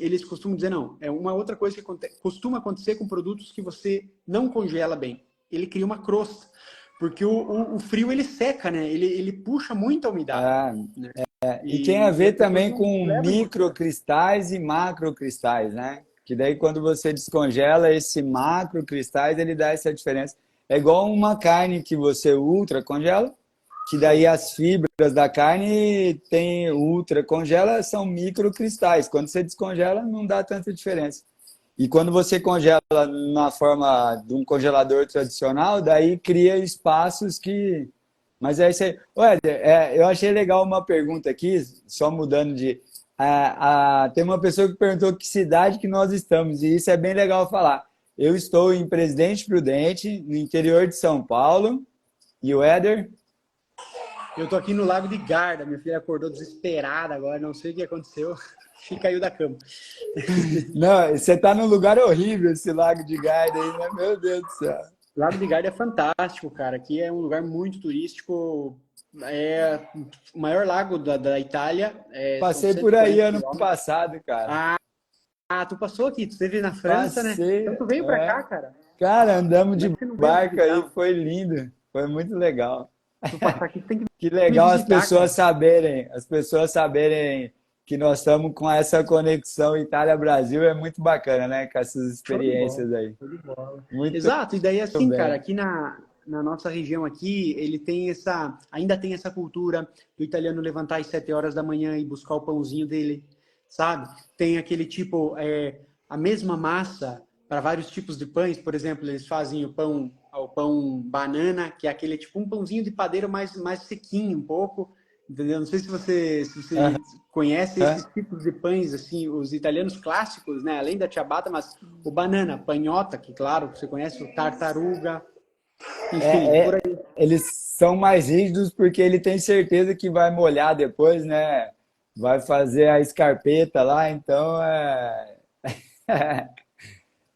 S1: não, é uma outra coisa que costuma acontecer com produtos que você não congela bem. Ele cria uma crosta, porque o frio ele seca, né? Ele puxa muita umidade,
S2: É,
S1: né?
S2: e tem a
S1: E
S2: ver
S1: as pessoas
S2: também
S1: não
S2: com
S1: levam em consideração.
S2: microcristais e macrocristais, né? Que daí quando você descongela esse macrocristais, ele dá essa diferença. É igual uma carne que você ultra congela, que daí as fibras da carne tem ultra congela, são microcristais. Quando você descongela, não dá tanta diferença. E quando você congela na forma de um congelador tradicional, daí cria espaços que. Mas é isso aí. Ué, eu achei legal uma pergunta aqui, só mudando de. Tem uma pessoa que perguntou que cidade que nós estamos, e isso é bem legal falar. Eu estou em Presidente Prudente, no interior de São Paulo, e o Éder?
S1: Eu tô aqui no Lago de Garda, minha filha acordou desesperada agora, não sei o que aconteceu, e caiu da cama.
S2: Não, você está num lugar horrível, esse Lago de Garda aí, né? Meu Deus do céu.
S1: Lago de Garda é fantástico, cara. Aqui é um lugar muito turístico. É o maior lago da Itália. São
S2: Passei por aí
S1: 140
S2: ano
S1: quilômetros.
S2: passado, cara.
S1: Tu passou aqui, tu esteve na França, né? Então
S2: Passei,
S1: tu veio pra
S2: é.
S1: cá, cara.
S2: Cara, andamos
S1: Como é
S2: de
S1: que você não veio me
S2: barco aí,
S1: visitar?
S2: foi lindo, foi muito legal.
S1: Tu passar aqui, tu tem que
S2: Que
S1: me
S2: legal
S1: visitar, cara.
S2: as pessoas saberem que nós estamos com essa conexão Itália-Brasil, é muito bacana, né? Com essas
S1: Show de bola.
S2: experiências aí.
S1: Show de bola.
S2: Muito
S1: Exato, e daí assim, cara,
S2: bem.
S1: aqui na nossa região aqui, ele tem ainda tem essa cultura do italiano levantar às 7 horas da manhã e buscar o pãozinho dele, sabe? Tem aquele tipo, a mesma massa para vários tipos de pães, por exemplo, eles fazem o pão banana, que é aquele tipo um pãozinho de padeiro mais sequinho um pouco, entendeu? Não sei se você conhece esses
S2: Aham.
S1: tipos de pães, assim, os italianos clássicos, né? Além da ciabatta, mas o banana, panhota, que claro, você conhece, o tartaruga, enfim,
S2: É,
S1: por
S2: é,
S1: aí.
S2: eles são mais rígidos porque ele tem certeza que vai molhar depois, né? Vai fazer a escarpeta lá, então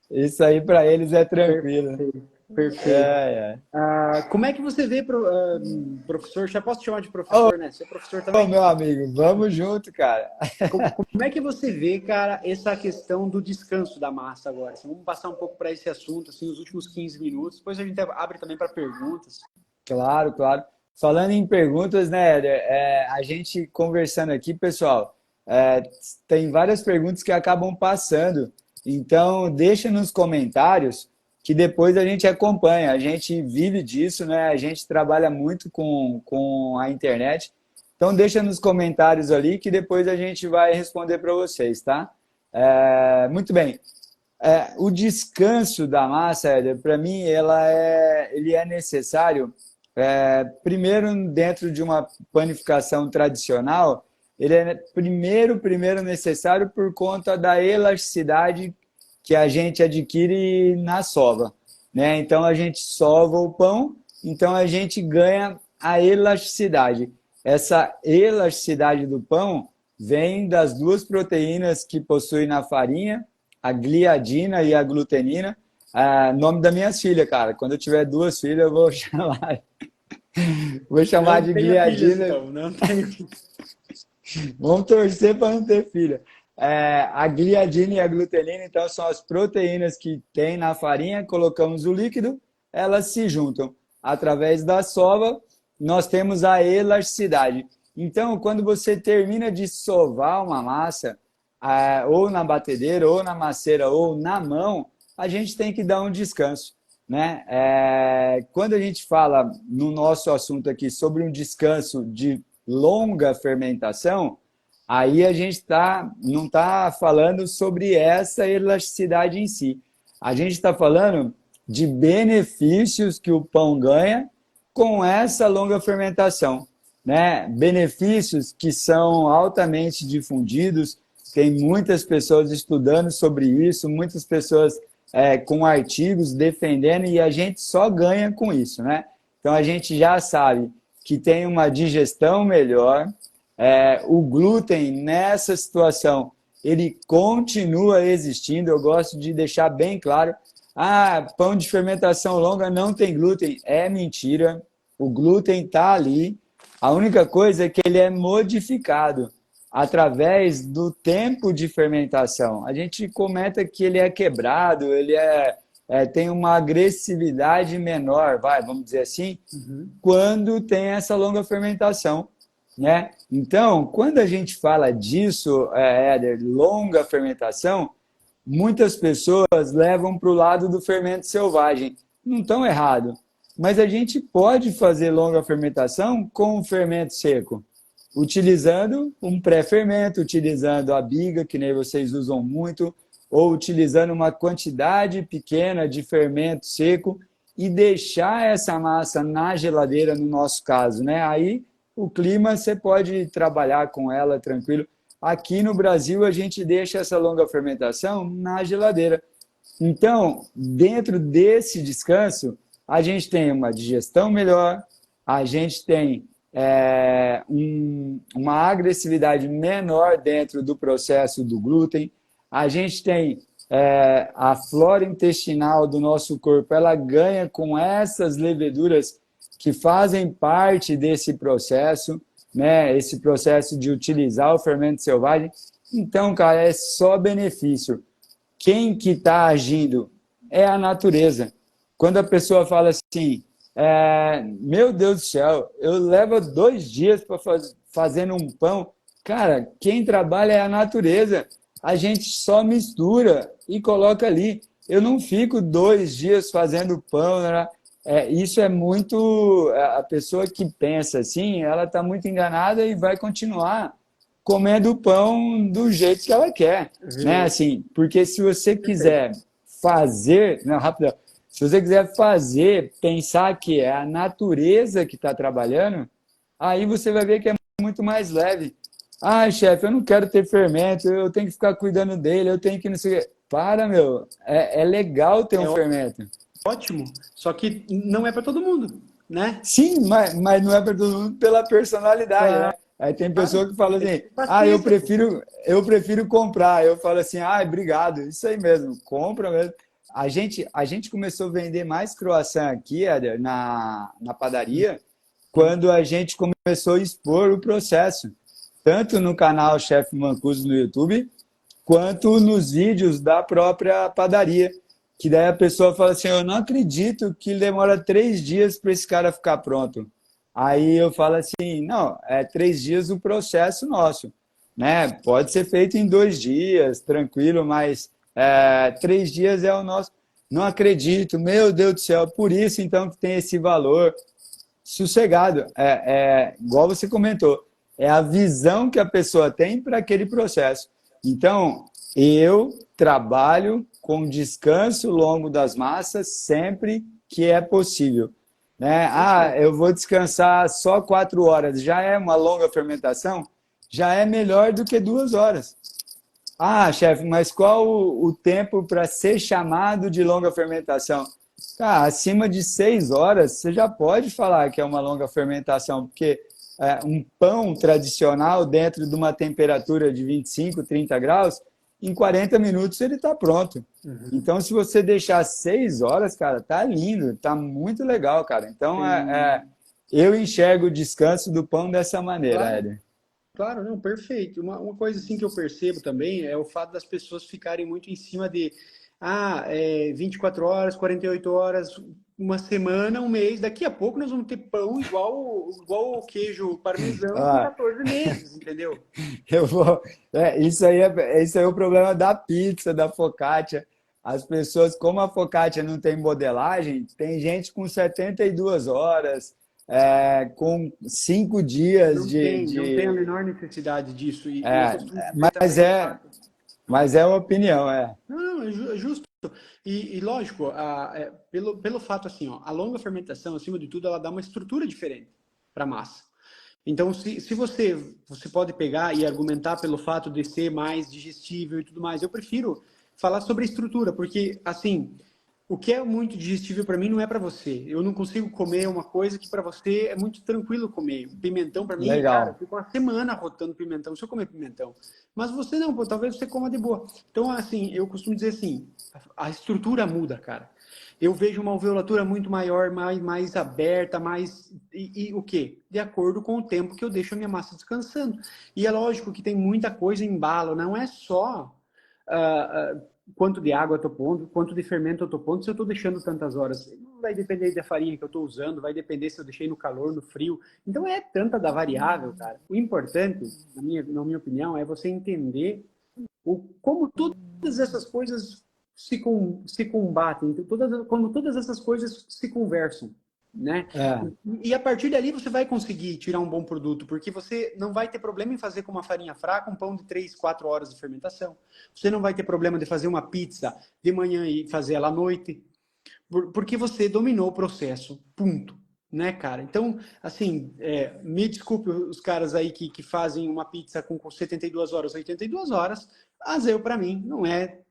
S2: isso aí para eles é tranquilo.
S1: Perfeito, perfeito.
S2: É, é.
S1: Como é que você vê, professor? Já posso te chamar de
S2: Ô,
S1: professor, né? Você é professor
S2: ô,
S1: também?
S2: meu amigo, vamos junto, cara.
S1: Como é que você vê, cara, essa questão do descanso da massa agora? Assim, vamos passar um pouco para esse assunto, assim, os últimos 15 minutos. Depois a gente abre também para perguntas.
S2: Claro, claro. Falando em perguntas, né, Éder, a gente conversando aqui, pessoal, é, tem várias perguntas que acabam passando. Então, deixa nos comentários que depois a gente acompanha. A gente vive disso, né? A gente trabalha muito com a internet. Então, deixa nos comentários ali que depois a gente vai responder para vocês, tá? Muito bem. O descanso da massa, para mim, ele é necessário. Primeiro, dentro de uma panificação tradicional, ele é primeiro necessário por conta da elasticidade que a gente adquire na sova, né? Então a gente sova o pão, então a gente ganha a elasticidade. Essa elasticidade do pão vem das duas proteínas que possui na farinha, a gliadina e a glutenina. Nome das minhas filhas, cara. Quando eu tiver duas filhas, eu vou chamar
S1: Não
S2: de
S1: tenha filhos,
S2: gliadina.
S1: então. Não tenha filhos.
S2: Vamos torcer para não ter filha. A gliadina e a glutenina, então, são as proteínas que tem na farinha, colocamos o líquido, elas se juntam. Através da sova, nós temos a elasticidade. Então, quando você termina de sovar uma massa, ou na batedeira, ou na masseira, ou na mão, a gente tem que dar um descanso, né? Quando a gente fala no nosso assunto aqui sobre um descanso de longa fermentação, aí a gente não está falando sobre essa elasticidade em si. A gente está falando de benefícios que o pão ganha com essa longa fermentação, né? Benefícios que são altamente difundidos, tem muitas pessoas estudando sobre isso, muitas pessoas com artigos defendendo, e a gente só ganha com isso, né? Então a gente já sabe que tem uma digestão melhor. O glúten, nessa situação, ele continua existindo. Eu gosto de deixar bem claro. Pão de fermentação longa não tem glúten. É mentira. O glúten está ali. A única coisa é que ele é modificado através do tempo de fermentação. A gente comenta que ele é quebrado, ele tem uma agressividade menor, vamos dizer assim, quando tem essa longa fermentação, né? Então, quando a gente fala disso, Éder, longa fermentação, muitas pessoas levam para o lado do fermento selvagem. Não estão errado, mas a gente pode fazer longa fermentação com o fermento seco, utilizando um pré-fermento, utilizando a biga, que nem vocês usam muito, ou utilizando uma quantidade pequena de fermento seco e deixar essa massa na geladeira, no nosso caso, né? Aí o clima você pode trabalhar com ela tranquilo. Aqui no Brasil a gente deixa essa longa fermentação na geladeira. Então, dentro desse descanso, a gente tem uma digestão melhor, a gente tem uma agressividade menor dentro do processo do glúten, a gente tem a flora intestinal do nosso corpo, ela ganha com essas leveduras que fazem parte desse processo, né? Esse processo de utilizar o fermento selvagem. Então, cara, é só benefício. Quem que está agindo é a natureza. Quando a pessoa fala assim, meu Deus do céu, eu levo 2 dias para fazendo um pão. Cara, quem trabalha é a natureza. A gente só mistura e coloca ali. Eu não fico 2 dias fazendo pão, né? Isso é muito... A pessoa que pensa assim, ela está muito enganada e vai continuar comendo o pão do jeito que ela quer, né? Assim, porque se você quiser fazer... Não, rapidão. Se você quiser fazer, pensar que é a natureza que está trabalhando, aí você vai ver que é muito mais leve. Chefe, eu não quero ter fermento, eu tenho que ficar cuidando dele, eu tenho que não sei o quê. Para, meu, é legal ter um fermento.
S1: Ótimo, só que não é para todo mundo. né?
S2: Sim, mas não é para todo mundo pela personalidade, né?
S1: Claro,
S2: Aí tem
S1: claro.
S2: pessoa que fala
S1: Tem que
S2: assim,
S1: ter
S2: ah,
S1: paciência, pô.
S2: eu prefiro comprar. Eu falo assim, ah, obrigado, isso aí mesmo, compra mesmo. A gente começou a vender mais croissant aqui, Éder, na padaria, quando a gente começou a expor o processo, tanto no canal Chef Mancuso no YouTube, quanto nos vídeos da própria padaria. Que daí a pessoa fala assim, eu não acredito que demora 3 dias para esse cara ficar pronto. Aí eu falo assim, não, é 3 dias o processo nosso, né? Pode ser feito em 2 dias, tranquilo, mas 3 dias é o nosso. Não acredito, meu Deus do céu, por isso então que tem esse valor. Sossegado, igual você comentou, é a visão que a pessoa tem para aquele processo. Então, eu trabalho com descanso longo das massas sempre que é possível. Né? Ah,
S1: Perfeito.
S2: eu vou descansar só 4 horas, já é uma longa fermentação? Já é melhor do que 2 horas. Ah, chefe, mas qual o tempo para ser chamado de longa fermentação? Tá, acima de 6 horas, você já pode falar que é uma longa fermentação, porque um pão tradicional dentro de uma temperatura de 25, 30 graus, em 40 minutos ele está pronto.
S1: Uhum.
S2: Então, se você deixar 6 horas, cara, tá lindo, tá muito legal, cara. Então,
S1: Tem.
S2: eu enxergo o descanso do pão dessa maneira,
S1: Claro.
S2: Éder.
S1: Claro, não, perfeito. Uma coisa assim que eu percebo também é o fato das pessoas ficarem muito em cima de 24 horas, 48 horas, uma semana, um mês. Daqui a pouco nós vamos ter pão igual o queijo parmesão com
S2: Ah,
S1: 14 meses, entendeu?
S2: Eu vou. Isso aí é o problema da pizza, da focaccia. As pessoas, como a focaccia não tem modelagem, tem gente com 72 horas, com 5 dias
S1: Não tem a menor necessidade disso. E eu costumo dizer
S2: mas
S1: também o
S2: é,
S1: fato.
S2: mas é uma opinião, é.
S1: Não, não, é justo. E lógico, pelo fato assim, ó, a longa fermentação, acima de tudo, ela dá uma estrutura diferente para a massa. Então, se você pode pegar e argumentar pelo fato de ser mais digestível e tudo mais, eu prefiro falar sobre a estrutura, porque, assim, o que é muito digestível para mim não é para você. Eu não consigo comer uma coisa que para você é muito tranquilo comer. Pimentão para mim, cara, eu
S2: Legal.
S1: fico uma semana rotando pimentão se eu comer pimentão. Mas você não, pô, talvez você coma de boa. Então, assim, eu costumo dizer assim, a estrutura muda, cara. Eu vejo uma alveolatura muito maior, mais aberta, e o quê? De acordo com o tempo que eu deixo a minha massa descansando. E é lógico que tem muita coisa em embalo, não é só quanto de água eu estou pondo, quanto de fermento eu estou pondo, se eu estou deixando tantas horas. Vai depender da farinha que eu estou usando, vai depender se eu deixei no calor, no frio. Então é tanta da variável, cara. O importante, na minha opinião, é você entender como todas essas coisas se combatem, como todas essas coisas se conversam, né?
S2: É,
S1: E a partir dali você vai conseguir tirar um bom produto, porque você não vai ter problema em fazer com uma farinha fraca um pão de 3, 4 horas de fermentação. Você não vai ter problema de fazer uma pizza de manhã e fazer ela à noite, porque você dominou o processo, ponto. Né, cara? Então, assim, me desculpe os caras aí que fazem uma pizza com 72 horas, 82 horas, mas eu, para mim,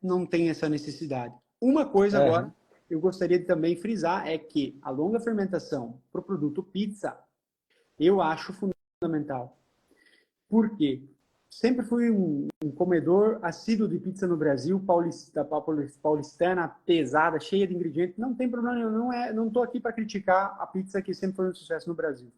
S1: não tem essa necessidade. Uma coisa agora,
S2: é.
S1: eu gostaria de também frisar é que a longa fermentação para o produto pizza, eu acho fundamental. Por quê? Sempre fui um comedor assíduo de pizza no Brasil, paulistana, pesada, cheia de ingredientes. Não tem problema nenhum, não estou aqui para criticar a pizza que sempre foi um sucesso no Brasil.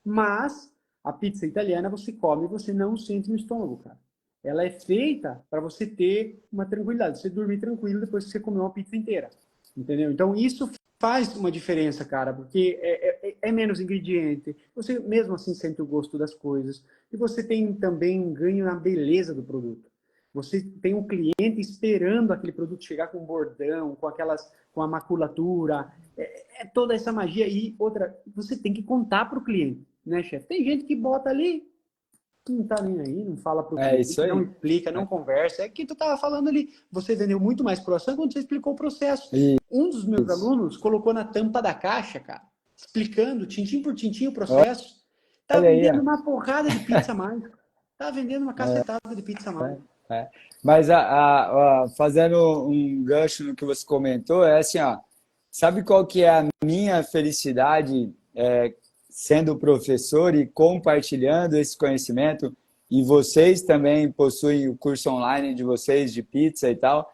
S1: Mas a pizza italiana você come e você não sente no estômago, cara. Ela é feita para você ter uma tranquilidade, você dormir tranquilo depois que você comer uma pizza inteira. Entendeu? Então isso faz uma diferença, cara, porque é menos ingrediente, você mesmo assim sente o gosto das coisas, e você tem também um ganho na beleza do produto. Você tem um cliente esperando aquele produto chegar com bordão, com a maculatura, toda essa magia. E outra, você tem que contar para o cliente, né, chefe? Tem gente que bota ali, não tá nem aí, não fala para o
S2: É
S1: cliente,
S2: isso
S1: não
S2: aí.
S1: explica, não conversa. É que tu tava falando ali, você vendeu muito mais croissant quando você explicou o processo. Um dos meus
S2: Isso.
S1: alunos colocou na tampa da caixa, cara, explicando, tintim por tintim, o
S2: Olha
S1: processo. Tá
S2: aí,
S1: vendendo
S2: ó.
S1: uma porrada de pizza a mais. Tá vendendo uma cacetada de pizza a mais.
S2: É. Mas fazendo um gancho no que você comentou, é assim, ó, sabe qual que é a minha felicidade sendo professor e compartilhando esse conhecimento, e vocês também possuem o curso online de vocês, de pizza e tal,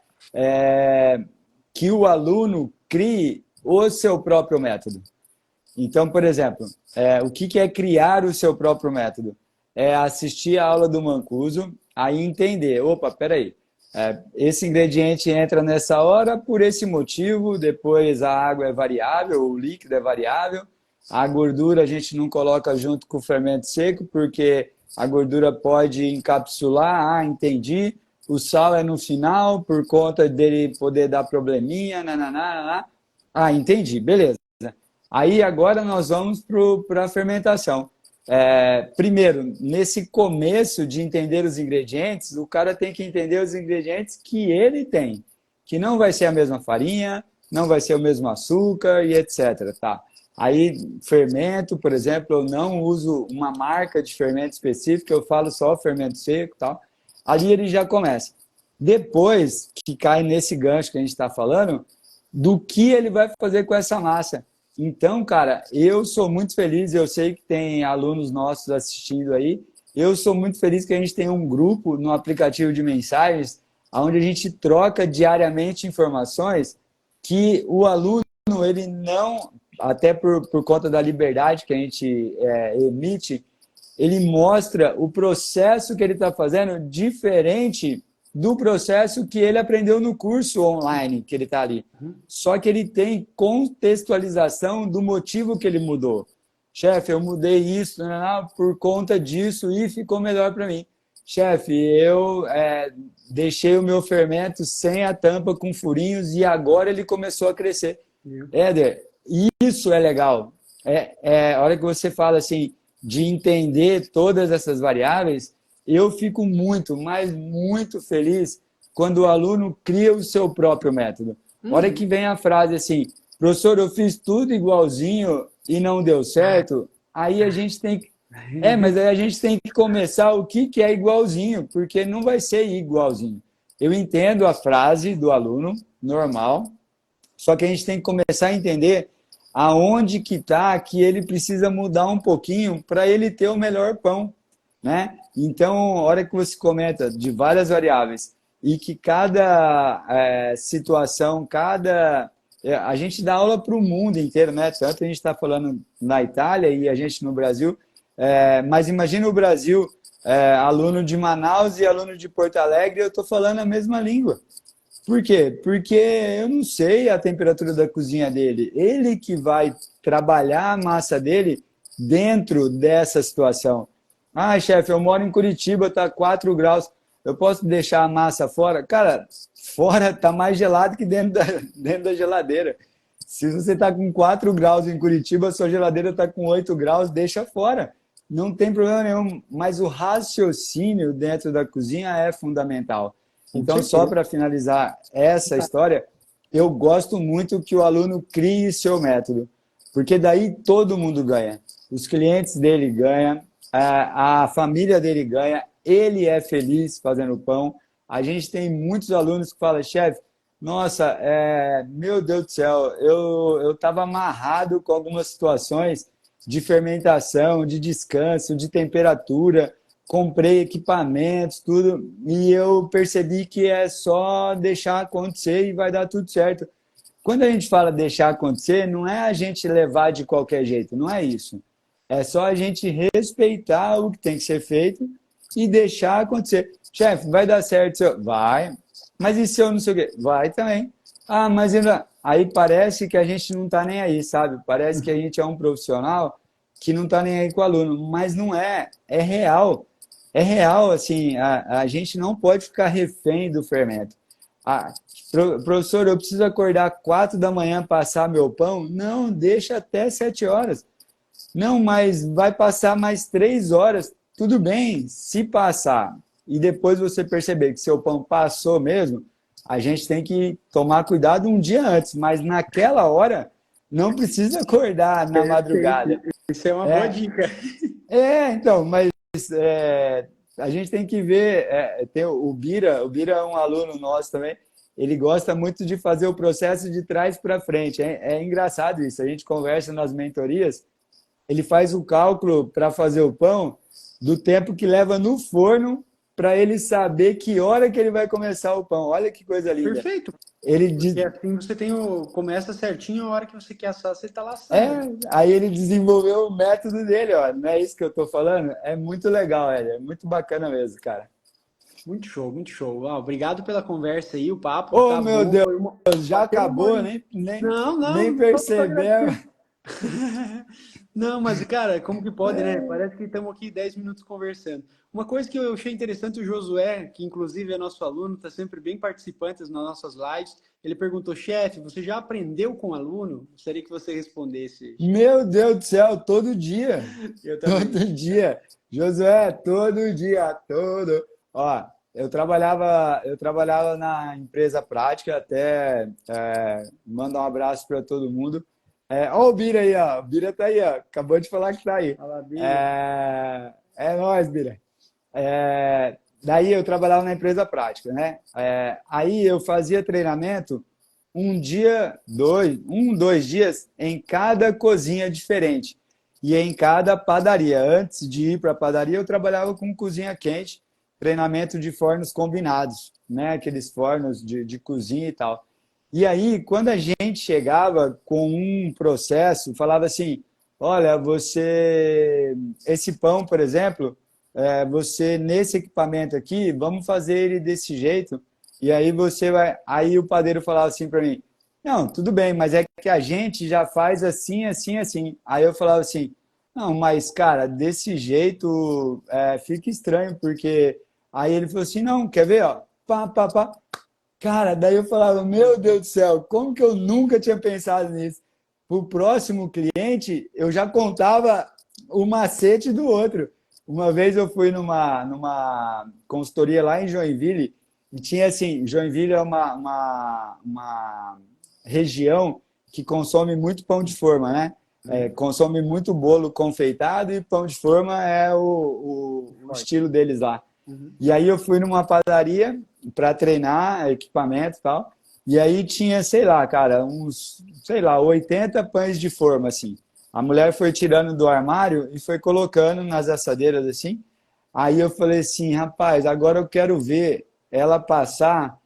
S2: que o aluno crie o seu próprio método. Então, por exemplo, o que é criar o seu próprio método? É assistir a aula do Mancuso, aí entender, opa, peraí, esse ingrediente entra nessa hora por esse motivo, depois a água é variável, o líquido é variável, a gordura a gente não coloca junto com o fermento seco, porque a gordura pode encapsular, entendi, o sal é no final, por conta dele poder dar probleminha, nananá, entendi, beleza. Aí agora nós vamos para a fermentação. Primeiro, nesse começo de entender os ingredientes, o cara tem que entender os ingredientes que ele tem, que não vai ser a mesma farinha, não vai ser o mesmo açúcar e etc. Tá? Aí, fermento, por exemplo, eu não uso uma marca de fermento específica, eu falo só fermento seco e tal. Ali ele já começa. Depois que cai nesse gancho que a gente está falando, do que ele vai fazer com essa massa. Então, cara, eu sou muito feliz, eu sei que tem alunos nossos assistindo aí, eu sou muito feliz que a gente tem um grupo no aplicativo de mensagens, onde a gente troca diariamente informações que o aluno, ele não, até por conta da liberdade que a gente emite, ele mostra o processo que ele está fazendo diferente do processo que ele aprendeu no curso online que ele está ali. Só que ele tem contextualização do motivo que ele mudou. Chefe, eu mudei isso por conta disso e ficou melhor para mim. Chefe, eu deixei o meu fermento sem a tampa, com furinhos, e agora ele começou a crescer. Éder, isso é legal. A hora que você fala assim, de entender todas essas variáveis, eu fico muito, mas muito feliz quando o aluno cria o seu próprio método. A hora que vem a frase assim, professor, eu fiz tudo igualzinho e não deu certo, aí a gente tem que... mas aí a gente tem que começar o que é igualzinho, porque não vai ser igualzinho. Eu entendo a frase do aluno, normal, só que a gente tem que começar a entender aonde que está que ele precisa mudar um pouquinho para ele ter o melhor pão, né? Então, a hora que você comenta de várias variáveis e que cada situação, a gente dá aula para o mundo inteiro, né? Tanto a gente está falando na Itália e a gente no Brasil, mas imagina o Brasil, aluno de Manaus e aluno de Porto Alegre, eu estou falando a mesma língua. Por quê? Porque eu não sei a temperatura da cozinha dele. Ele que vai trabalhar a massa dele dentro dessa situação. Chefe, eu moro em Curitiba, está 4 graus. Eu posso deixar a massa fora? Cara, fora está mais gelado que dentro da geladeira. Se você está com 4 graus em Curitiba, sua geladeira está com 8 graus, deixa fora. Não tem problema nenhum. Mas o raciocínio dentro da cozinha é fundamental. Então, só para finalizar essa história, eu gosto muito que o aluno crie seu método, porque daí todo mundo ganha. Os clientes dele ganham, a família dele ganha, ele é feliz fazendo pão. A gente tem muitos alunos que falam, chefe, nossa, meu Deus do céu, eu estava amarrado com algumas situações de fermentação, de descanso, de temperatura, comprei equipamentos, tudo, e eu percebi que é só deixar acontecer e vai dar tudo certo. Quando a gente fala deixar acontecer, não é a gente levar de qualquer jeito, não é isso. É só a gente respeitar o que tem que ser feito e deixar acontecer. Chefe, vai dar certo? Vai. Mas e se eu não sei o quê? Vai também. Mas ainda... Aí parece que a gente não está nem aí, sabe? Parece que a gente é um profissional que não está nem aí com o aluno. Mas não é. É real. É real, assim, a gente não pode ficar refém do fermento. Professor, eu preciso acordar 4 da manhã passar meu pão? Não, deixa até 7 horas. Não, mas vai passar mais 3 horas. Tudo bem, se passar e depois você perceber que seu pão passou mesmo, a gente tem que tomar cuidado um dia antes, mas naquela hora não precisa acordar na madrugada.
S1: Isso é uma boa dica.
S2: Então, mas a gente tem que ver, tem o Bira é um aluno nosso também, ele gosta muito de fazer o processo de trás para frente. É engraçado isso, a gente conversa nas mentorias ele faz o cálculo para fazer o pão do tempo que leva no forno para ele saber que hora que ele vai começar o pão. Olha que coisa linda.
S1: Perfeito.
S2: Ele
S1: Porque assim você tem começa certinho, a hora que você quer assar, você está lá assando.
S2: aí ele desenvolveu o método dele, ó. Não é isso que eu tô falando? É muito legal, Hélio. É muito bacana mesmo, cara.
S1: Muito show, muito show. Ah, obrigado pela conversa aí, o papo
S2: Oh,
S1: tá
S2: meu
S1: bom.
S2: Deus, já
S1: Bateu uma
S2: acabou,
S1: hora. Não,
S2: nem
S1: não, só
S2: percebemos.
S1: agradecer. Não, mas, cara, como que pode, né? Parece que estamos aqui 10 minutos conversando. Uma coisa que eu achei interessante, o Josué, que inclusive é nosso aluno, está sempre bem participante nas nossas lives, ele perguntou, chefe, você já aprendeu com aluno? Gostaria que você respondesse.
S2: Meu Deus do céu, todo dia.
S1: Eu também.
S2: Todo dia. Josué, todo dia, todo. Ó, eu trabalhava na empresa prática, até mandar um abraço para todo mundo. Ó o Bira aí, ó. O Bira tá aí, ó. Acabou de falar que tá aí.
S1: Fala, Bira.
S2: É nóis, Bira. Daí eu trabalhava na empresa prática, né? Aí eu fazia treinamento um dia, dois dias em cada cozinha diferente e em cada padaria. Antes de ir para a padaria, eu trabalhava com cozinha quente, treinamento de fornos combinados, né? Aqueles fornos de cozinha e tal. E aí, quando a gente chegava com um processo, falava assim: olha, esse pão, por exemplo, você nesse equipamento aqui, vamos fazer ele desse jeito. E aí aí o padeiro falava assim para mim: não, tudo bem, mas é que a gente já faz assim, assim, assim. Aí eu falava assim: não, mas cara, desse jeito fica estranho, porque aí ele falou assim: não, quer ver, ó? Pá, pá, pá. Cara, daí eu falava, meu Deus do céu, como que eu nunca tinha pensado nisso? Para o próximo cliente, eu já contava o macete do outro. Uma vez eu fui numa consultoria lá em Joinville, e tinha assim, Joinville é uma região que consome muito pão de forma, né? Consome muito bolo confeitado e pão de forma é o
S1: Forte.
S2: estilo deles lá.
S1: Uhum.
S2: E aí eu fui numa padaria para treinar equipamento e tal. E aí tinha, sei lá, cara, uns, sei lá, 80 pães de forma, assim. A mulher foi tirando do armário e foi colocando nas assadeiras, assim. Aí eu falei assim, rapaz, agora eu quero ver ela passar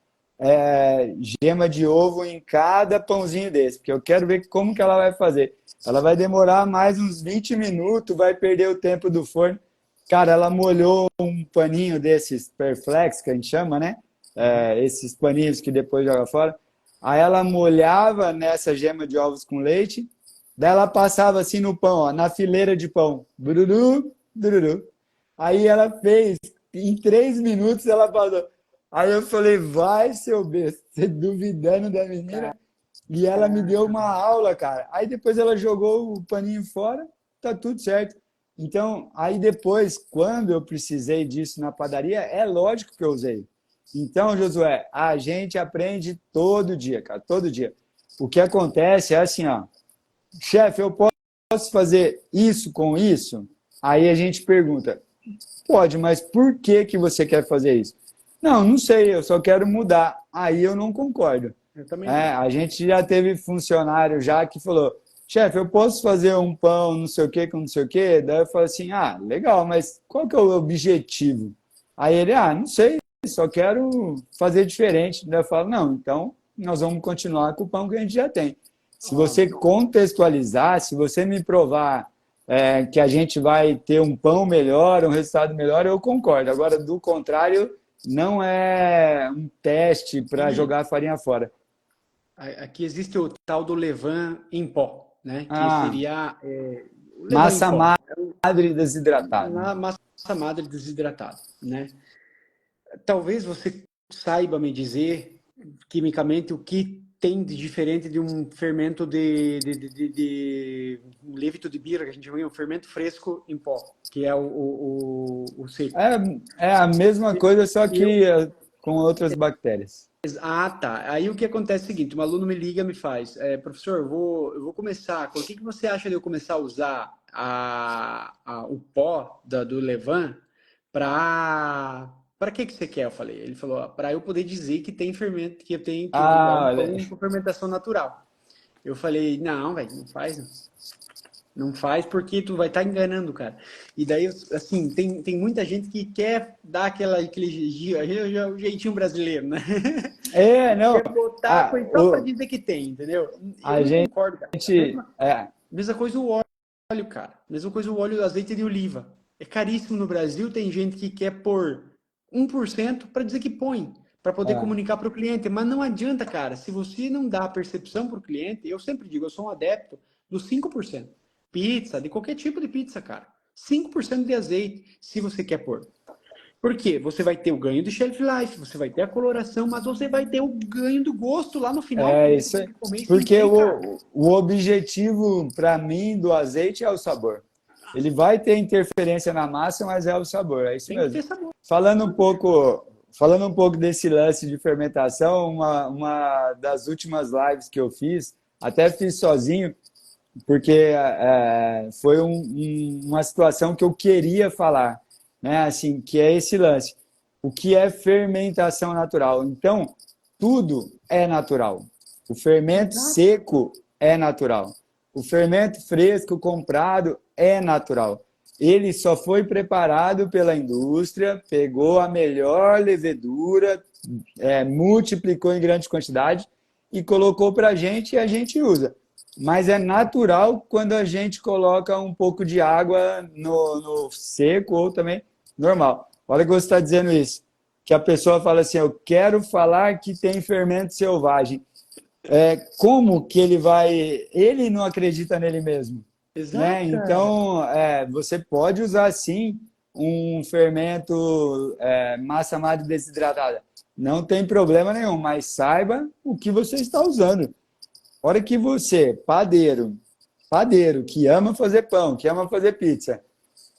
S2: gema de ovo em cada pãozinho desse, porque eu quero ver como que ela vai fazer. Ela vai demorar mais uns 20 minutos, vai perder o tempo do forno. Cara, ela molhou um paninho desses Perflex, que a gente chama, né? Esses paninhos que depois joga fora. Aí ela molhava nessa gema de ovos com leite, daí ela passava assim no pão, ó, na fileira de pão. Bururu, dururu. Aí ela fez, em 3 minutos ela passou. Aí eu falei, vai, seu besta, você duvidando da menina. E ela me deu uma aula, cara. Aí depois ela jogou o paninho fora, tá tudo certo. Então, aí depois, quando eu precisei disso na padaria, é lógico que eu usei. Então, Josué, a gente aprende todo dia, cara, todo dia. O que acontece é assim, ó, chefe, eu posso fazer isso com isso? Aí a gente pergunta, pode, mas por que que você quer fazer isso? Não, não sei, eu só quero mudar. Aí eu não concordo.
S1: Eu também não.
S2: A gente já teve funcionário já que falou, chefe, eu posso fazer um pão, não sei o quê, com não sei o quê? Daí eu falei assim, ah, legal, mas qual que é o objetivo? Aí ele, não sei, só quero fazer diferente. Daí eu falo, não, então nós vamos continuar com o pão que a gente já tem. Se você contextualizar, se você me provar que a gente vai ter um pão melhor, um resultado melhor, eu concordo. Agora, do contrário, não é um teste para jogar a farinha fora.
S1: Aqui existe o tal do levain em pó, né? Que
S2: Ah,
S1: seria o levain em
S2: massa
S1: pó,
S2: madre desidratada.
S1: na massa madre desidratada, né? Talvez você saiba me dizer quimicamente o que tem de diferente de um fermento de um lévito de birra, que a gente chama de um fermento fresco em pó, que é o seco.
S2: É a mesma coisa, só
S1: Eu,
S2: que com outras bactérias.
S1: tá. Aí o que acontece é o seguinte, um aluno me liga e me faz, professor, eu vou começar, o que você acha de eu começar a usar o pó do levain para que você quer? Eu falei. Ele falou, para eu poder dizer que tem fermento, que eu tenho que é um
S2: Ah, olha.
S1: pão com fermentação natural. Eu falei, não, velho, não faz. Não. Não faz porque tu vai estar enganando, cara. E daí, assim, tem muita gente que quer dar o jeitinho brasileiro, né?
S2: Não.
S1: Quer botar a
S2: A,
S1: coisa só para dizer que tem, entendeu? Eu
S2: a
S1: não concordo, cara.
S2: gente.
S1: Mesma coisa o óleo, cara. Mesma coisa o óleo, azeite de oliva. É caríssimo no Brasil, tem gente que quer pôr 1% para dizer que põe, para poder
S2: É,
S1: comunicar para o cliente. Mas não adianta, cara. Se você não dá a percepção para o cliente, eu sempre digo, eu sou um adepto dos 5%. Pizza, de qualquer tipo de pizza, cara. 5% de azeite, se você quer pôr. Por quê? Você vai ter o ganho de shelf life, você vai ter a coloração, mas você vai ter o ganho do gosto lá no final, que
S2: é
S1: você
S2: isso aí.
S1: consegue comer e
S2: Porque
S1: sentir, cara.
S2: o objetivo, para mim, do azeite é o sabor. Ele vai ter interferência na massa, mas é o sabor, é isso
S1: Tem que
S2: mesmo.
S1: ter sabor.
S2: Falando um pouco desse lance de fermentação, uma das últimas lives que eu fiz, até fiz sozinho, porque foi uma situação que eu queria falar, né? Assim, que é esse lance. O que é fermentação natural? Então, tudo é natural. O fermento
S1: Exato.
S2: seco é natural. O fermento fresco comprado é natural. Ele só foi preparado pela indústria, pegou a melhor levedura, multiplicou em grande quantidade e colocou para a gente e a gente usa. Mas é natural quando a gente coloca um pouco de água no seco ou também normal. Olha que você está dizendo isso. Que a pessoa fala assim, eu quero falar que tem fermento selvagem. Como que ele vai... Ele não acredita nele mesmo. Né?
S1: Exato, cara.
S2: Então, você pode usar, sim, um fermento massa madre desidratada. Não tem problema nenhum, mas saiba o que você está usando. A hora que você, padeiro, que ama fazer pão, que ama fazer pizza,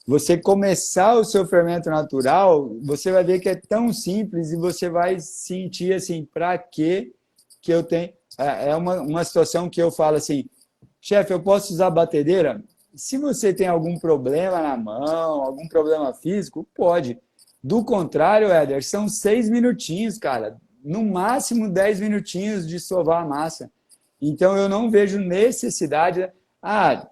S2: você começar o seu fermento natural, você vai ver que é tão simples e você vai sentir assim, para que eu tenho... É uma situação que eu falo assim, chefe, eu posso usar batedeira? Se você tem algum problema na mão, algum problema físico, pode. Do contrário, Éder, são 6 minutinhos, cara. No máximo 10 minutinhos de sovar a massa. Então, eu não vejo necessidade,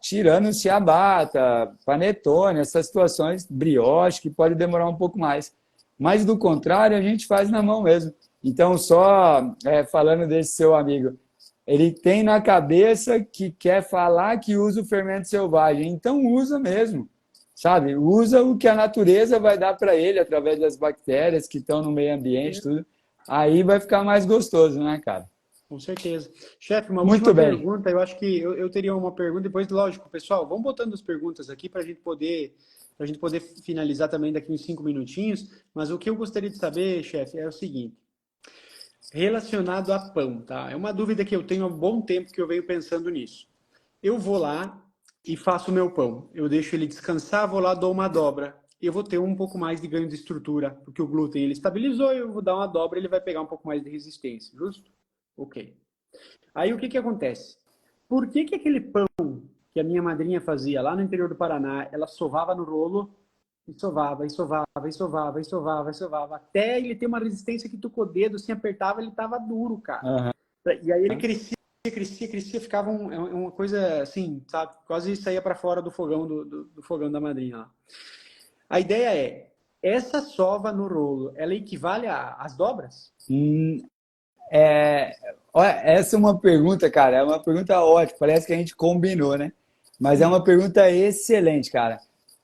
S2: tirando ciabatta, panetone, essas situações, brioche, que pode demorar um pouco mais. Mas, do contrário, a gente faz na mão mesmo. Então, só falando desse seu amigo, ele tem na cabeça que quer falar que usa o fermento selvagem. Então, usa mesmo, sabe? Usa o que a natureza vai dar para ele, através das bactérias que estão no meio ambiente, tudo. Aí vai ficar mais gostoso, né, cara?
S1: Com certeza. Chefe, uma
S2: Muito
S1: última
S2: bem.
S1: pergunta. Eu acho que eu teria uma pergunta, depois, lógico, pessoal, vamos botando as perguntas aqui para a gente poder finalizar também daqui uns 5 minutinhos. Mas o que eu gostaria de saber, chefe, é o seguinte: relacionado a pão, tá? É uma dúvida que eu tenho há um bom tempo que eu venho pensando nisso. Eu vou lá e faço o meu pão. Eu deixo ele descansar, vou lá, dou uma dobra. Eu vou ter um pouco mais de ganho de estrutura, porque o glúten ele estabilizou, eu vou dar uma dobra, ele vai pegar um pouco mais de resistência, justo? Ok. Aí o que que acontece? Por que que aquele pão que a minha madrinha fazia lá no interior do Paraná, ela sovava no rolo e sovava, e sovava, e sovava, e sovava, e sovava, até ele ter uma resistência que tu com o dedo, assim, apertava, ele tava duro, cara.
S2: Uhum.
S1: E aí ele crescia, crescia, crescia, ficava uma coisa assim, sabe? Quase saía para fora do fogão do fogão da madrinha lá. A ideia é, essa sova no rolo, ela equivale às dobras?
S2: Olha, essa é uma pergunta, cara, é uma pergunta ótima. Parece que a gente combinou, né? Mas é uma pergunta excelente, cara.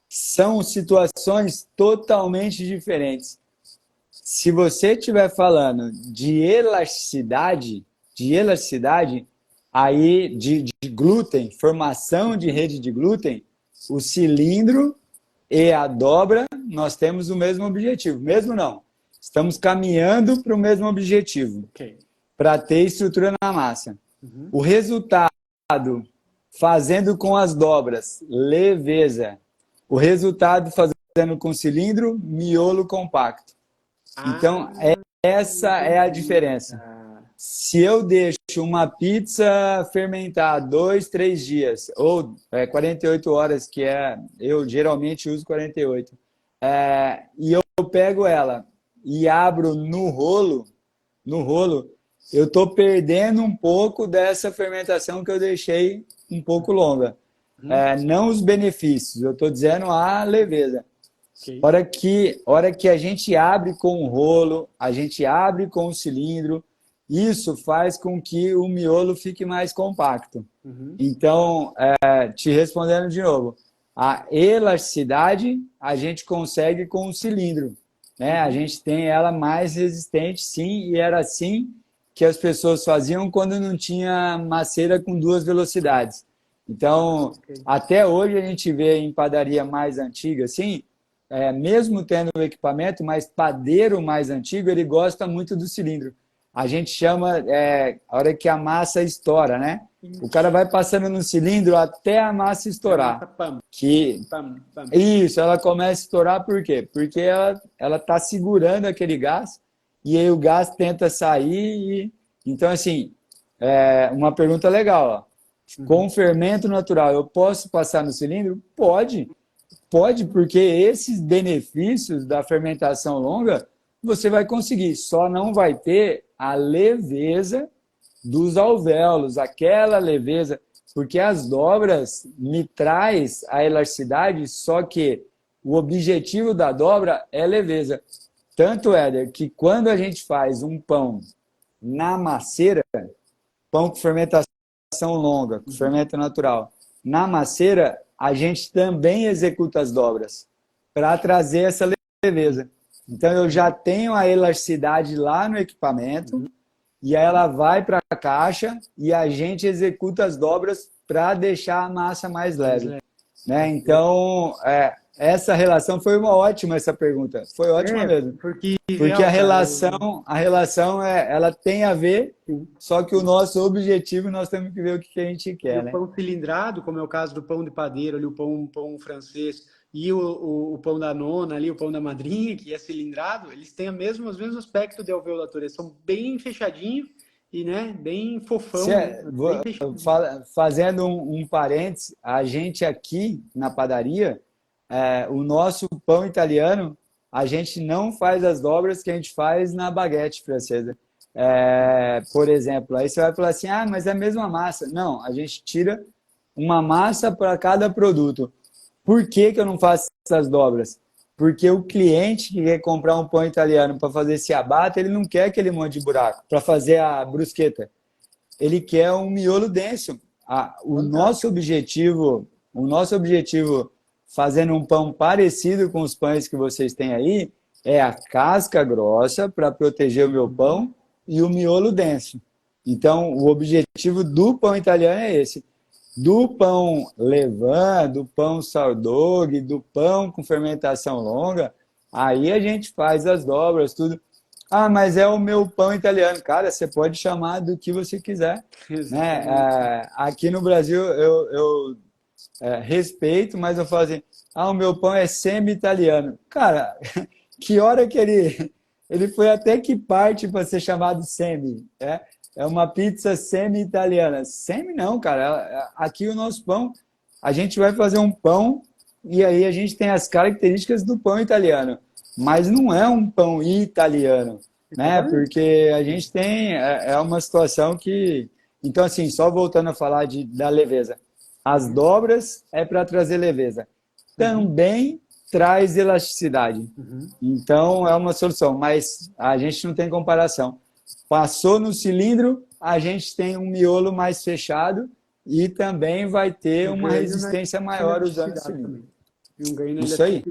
S2: São situações totalmente diferentes. Se você estiver falando de elasticidade, aí de glúten, formação de rede de glúten, o cilindro e a dobra, nós temos o mesmo objetivo. Mesmo não. Estamos caminhando para o mesmo objetivo,
S1: Ok.
S2: para ter estrutura na massa.
S1: Uhum.
S2: O resultado, fazendo com as dobras, leveza. O resultado, fazendo com cilindro, miolo compacto. Então,
S1: Ah,
S2: essa é a
S1: entendi,
S2: diferença.
S1: cara.
S2: Se eu deixo uma pizza fermentar 2, 3 dias, ou 48 horas, que eu geralmente uso 48, e eu pego ela e abro no rolo, eu estou perdendo um pouco dessa fermentação que eu deixei um pouco longa. não os benefícios, eu estou dizendo a leveza.
S1: Ok.
S2: Hora que a gente abre com o rolo, a gente abre com o cilindro, isso faz com que o miolo fique mais compacto. Então, te respondendo de novo, a elasticidade a gente consegue com o cilindro, né? A gente tem ela mais resistente, sim, e era assim que as pessoas faziam quando não tinha maceira com duas velocidades. Então, até hoje a gente vê em padaria mais antiga, assim, mesmo tendo o equipamento, mas padeiro mais antigo, ele gosta muito do cilindro. A gente chama, a hora que a massa estoura, né? O cara vai passando no cilindro até a massa estourar. Isso, ela começa a estourar por quê? Porque ela está segurando aquele gás e aí o gás tenta sair. Então, assim, uma pergunta legal, ó. Com fermento natural, eu posso passar no cilindro? Pode. Pode, porque esses benefícios da fermentação longa você vai conseguir, só não vai ter a leveza dos alvéolos, aquela leveza, porque as dobras me traz a elasticidade, só que o objetivo da dobra é leveza. Tanto, Éder, que quando a gente faz um pão na maceira, pão com fermentação longa, com fermento natural, na maceira, a gente também executa as dobras para trazer essa leveza. Então, eu já tenho a elasticidade lá no equipamento e aí ela vai para a caixa e a gente executa as dobras para deixar a massa mais leve. Né? Então, essa relação foi uma ótima, essa pergunta. Foi ótima mesmo. Porque a relação ela tem a ver, só que o nosso objetivo, nós temos que ver o que a gente quer.
S1: O pão cilindrado, como é o caso do pão de padeiro, ali, o pão francês, e o pão da nona, ali, o pão da madrinha, que é cilindrado, eles têm o mesmo aspecto de alveolatura. Eles são bem fechadinhos e, né, bem fofão.
S2: Fazendo um parênteses, a gente aqui na padaria, o nosso pão italiano, a gente não faz as dobras que a gente faz na baguete francesa. Por exemplo, aí você vai falar assim, mas é a mesma massa. Não, a gente tira uma massa para cada produto. Por que eu não faço essas dobras? Porque o cliente que quer comprar um pão italiano para fazer ciabatta, ele não quer aquele monte de buraco para fazer a brusqueta. Ele quer um miolo denso. O nosso objetivo fazendo um pão parecido com os pães que vocês têm aí, é a casca grossa para proteger o meu pão e o miolo denso. Então, o objetivo do pão italiano é esse. Do pão levain, do pão sourdough, do pão com fermentação longa, aí a gente faz as dobras, tudo. Mas é o meu pão italiano. Cara, você pode chamar do que você quiser. Né? Aqui no Brasil, eu respeito, mas eu falo assim, o meu pão é semi-italiano. Cara, que hora que ele foi até que parte para ser chamado semi? É uma pizza semi-italiana. Semi não, cara. Aqui o nosso pão, a gente vai fazer um pão e aí a gente tem as características do pão italiano. Mas não é um pão italiano, né? Porque a gente tem... uma situação que... Então, assim, só voltando a falar da leveza. As dobras é para trazer leveza. Também traz elasticidade. Então, é uma solução. Mas a gente não tem comparação. Passou no cilindro, a gente tem um miolo mais fechado e também vai ter uma resistência maior usando o cilindro. Isso aí.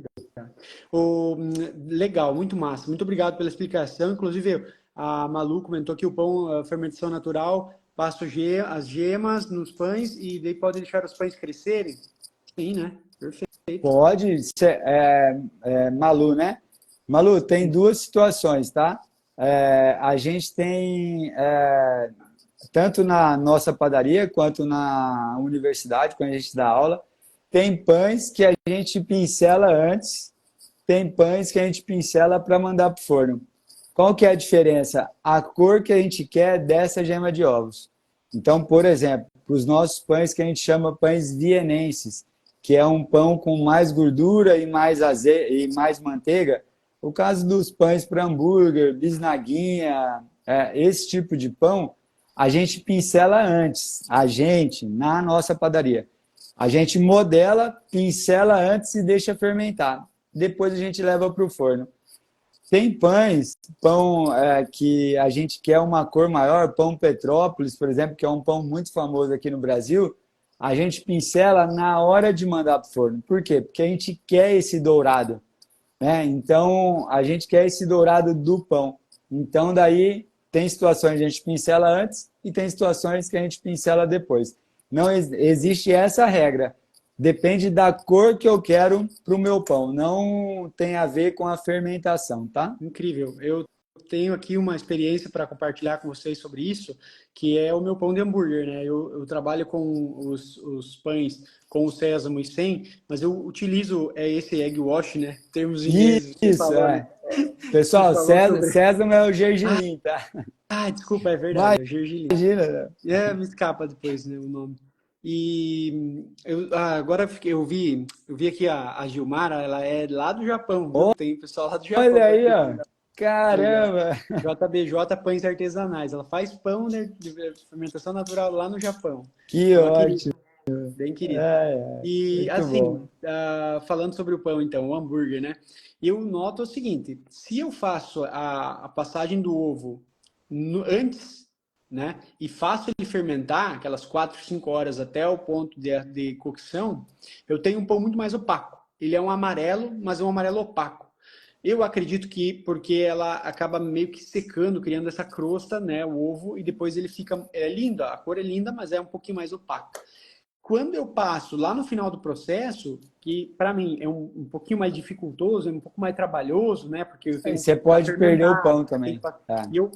S1: Legal, muito massa. Muito obrigado pela explicação. Inclusive, a Malu comentou que o pão, fermentação natural, passa as gemas nos pães e daí pode deixar os pães crescerem. Sim, né? Perfeito.
S2: Pode. Malu, né? Malu, tem duas situações, tá? A gente tem, tanto na nossa padaria quanto na universidade, quando a gente dá aula, tem pães que a gente pincela antes, tem pães que a gente pincela para mandar para o forno. Qual que é a diferença? A cor que a gente quer dessa gema de ovos. Então, por exemplo, para os nossos pães que a gente chama pães vienenses, que é um pão com mais gordura e mais e mais manteiga, o caso dos pães para hambúrguer, bisnaguinha, esse tipo de pão, a gente pincela antes, na nossa padaria. A gente modela, pincela antes e deixa fermentar. Depois a gente leva para o forno. Tem pães, pão que a gente quer uma cor maior, pão Petrópolis, por exemplo, que é um pão muito famoso aqui no Brasil, a gente pincela na hora de mandar para o forno. Por quê? Porque a gente quer esse dourado, né? Então, a gente quer esse dourado do pão. Então, daí, tem situações que a gente pincela antes e tem situações que a gente pincela depois. Não existe essa regra. Depende da cor que eu quero para o meu pão. Não tem a ver com a fermentação, tá?
S1: Incrível. Eu tenho aqui uma experiência para compartilhar com vocês sobre isso, que é o meu pão de hambúrguer, né? Eu trabalho com os pães com o sésamo e sem, mas eu utilizo esse egg wash, né? Termos ingleses. Você
S2: Isso,
S1: falou, né? Você
S2: Pessoal,
S1: falou sobre...
S2: sésamo é o gergelim, tá?
S1: Desculpa, é verdade, é o gergelim.
S2: Imagina, né?
S1: Me escapa depois, né, o nome. E agora eu vi aqui a Gilmara, ela é lá do Japão, viu? Tem pessoal lá do Japão
S2: Olha aí, ó.
S1: participando. Aí, ó,
S2: Caramba!
S1: JBJ Pães Artesanais. Ela faz pão, né, de fermentação natural lá no Japão.
S2: Que
S1: É uma querida,
S2: ótimo!
S1: bem querida. E
S2: Muito bom.
S1: assim, falando sobre o pão, então, o hambúrguer, né? Eu noto o seguinte: se eu faço a passagem do ovo antes, né, e faço ele fermentar, aquelas 4, 5 horas até o ponto de cocção, eu tenho um pão muito mais opaco. Ele é um amarelo, mas é um amarelo opaco. Eu acredito que porque ela acaba meio que secando, criando essa crosta, né, o ovo, e depois ele fica, é lindo, a cor é linda, mas é um pouquinho mais opaco. Quando eu passo lá no final do processo, que para mim é um pouquinho mais dificultoso, é um pouco mais trabalhoso, né? Porque eu
S2: Aí
S1: tenho
S2: você
S1: para
S2: pode perder o
S1: fermentar,
S2: pão também.
S1: e eu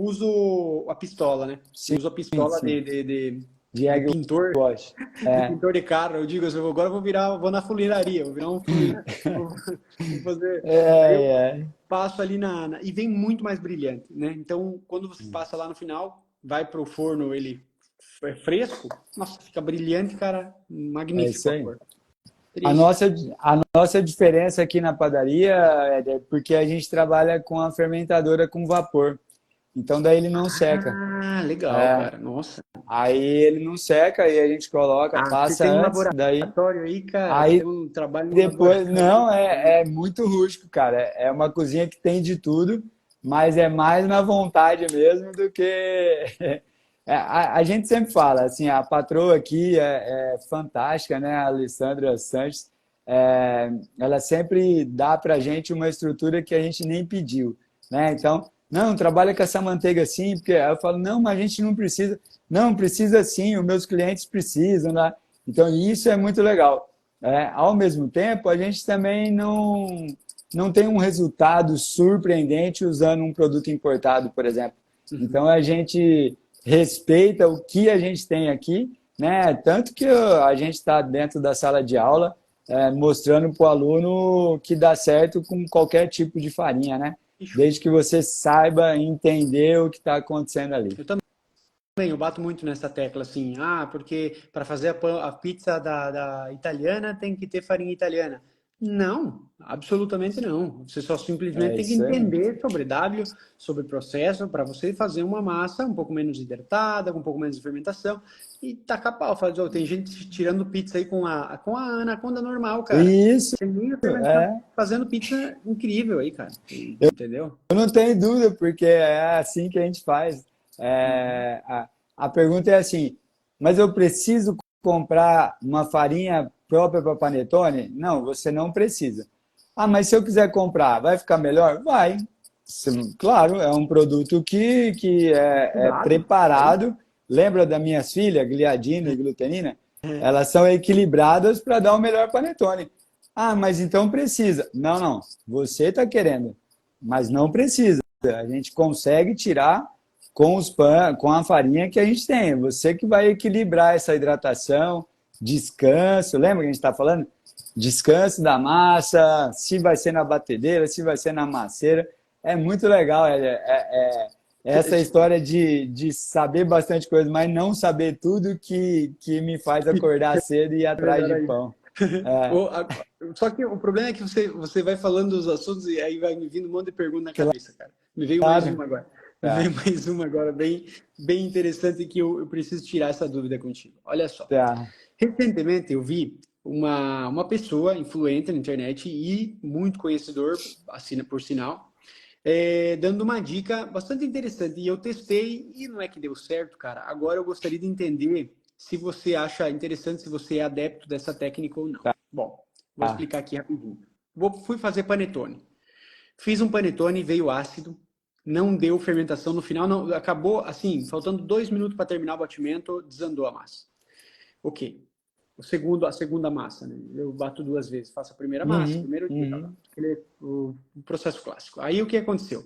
S1: uso a pistola, né? Eu
S2: Sim,
S1: uso a pistola
S2: sim. De
S1: de
S2: egg
S1: pintor,
S2: wash.
S1: de
S2: É,
S1: pintor de carro. Eu digo assim, agora eu vou na funilaria, vou virar um funilar, vou fazer. Aí eu
S2: é.
S1: passo ali e vem muito mais brilhante, né? Então, quando você passa lá no final, vai pro forno, ele é fresco, nossa, fica brilhante, cara,
S2: É isso
S1: magnífico a
S2: aí.
S1: cor.
S2: A
S1: Triste.
S2: nossa, a nossa diferença aqui na padaria é porque a gente trabalha com a fermentadora com vapor. Então daí ele não seca.
S1: Legal,
S2: É,
S1: cara, nossa.
S2: aí ele não seca e a gente coloca,
S1: Você
S2: passa
S1: tem um
S2: antes, daí
S1: laboratório aí, cara, você
S2: aí
S1: tem um trabalho no
S2: depois,
S1: laboratório.
S2: não, é muito rústico, cara. É uma cozinha que tem de tudo, mas é mais na vontade mesmo do que. A gente sempre fala, assim, a patroa aqui é fantástica, né? A Alessandra Sanches, ela sempre dá pra gente uma estrutura que a gente nem pediu, né? Então, não, trabalha com essa manteiga assim, porque aí eu falo, não, mas a gente não precisa. Não, precisa sim, os meus clientes precisam, né? Então, isso é muito legal. Ao mesmo tempo, a gente também não tem um resultado surpreendente usando um produto importado, por exemplo.
S1: Uhum.
S2: Então, a gente respeita o que a gente tem aqui, né? Tanto que a gente está dentro da sala de aula mostrando para o aluno que dá certo com qualquer tipo de farinha, né?
S1: Que show.
S2: Desde que você saiba entender o que está acontecendo ali.
S1: Eu também, eu bato muito nessa tecla, assim, porque para fazer a pizza da italiana tem que ter farinha italiana. Não, absolutamente não. Você só simplesmente
S2: É
S1: tem que
S2: isso aí.
S1: entender sobre W, sobre processo, para você fazer uma massa um pouco menos hidratada, com um pouco menos de fermentação, e tacar pau. Tem gente tirando pizza aí com a anaconda normal, cara.
S2: Isso,
S1: Sem nem a fermentação,
S2: é.
S1: fazendo pizza incrível aí, cara. Entendeu?
S2: Eu não tenho dúvida, porque é assim que a gente faz.
S1: Uhum.
S2: A pergunta é assim, mas eu preciso comprar uma farinha própria para panetone? Não, você não precisa. Ah, mas se eu quiser comprar, vai ficar melhor? Vai. Claro, é um produto que é
S1: Estudado. Aí,
S2: preparado. Lembra das minhas filhas, gliadina e glutenina? Elas são equilibradas para dar o melhor panetone. Ah, mas então precisa. Não, não. Você está querendo, mas não precisa. A gente consegue tirar com com a farinha que a gente tem. Você que vai equilibrar essa hidratação, descanso. Lembra que a gente está falando? Descanso da massa, se vai ser na batedeira, se vai ser na masseira. É muito legal. Essa história de saber bastante coisa, mas não saber tudo que me faz acordar cedo e ir atrás
S1: melhor
S2: de
S1: ainda.
S2: pão. É,
S1: Só que o problema é que você vai falando dos assuntos e aí vai me vindo um monte de pergunta na cabeça, cara. Me veio mais
S2: claro.
S1: uma agora. Me
S2: Tá,
S1: veio mais uma agora, bem, bem interessante que eu preciso tirar essa dúvida contigo. Olha só.
S2: tá.
S1: Recentemente eu vi uma pessoa influente na internet e muito conhecedor, assina por sinal, dando uma dica bastante interessante. E eu testei e não é que deu certo, cara. Agora eu gostaria de entender se você acha interessante, se você é adepto dessa técnica ou não. Bom, vou
S2: Tá.
S1: explicar aqui rapidinho. Fui fazer panetone. Fiz um panetone, veio ácido, não deu fermentação no final, não, acabou assim, faltando 2 minutos para terminar o batimento, desandou a massa. Ok. A segunda massa, né? Eu bato 2 vezes, faço a primeira massa,
S2: Uhum,
S1: primeiro dia,
S2: uhum.
S1: o processo clássico. Aí o que aconteceu?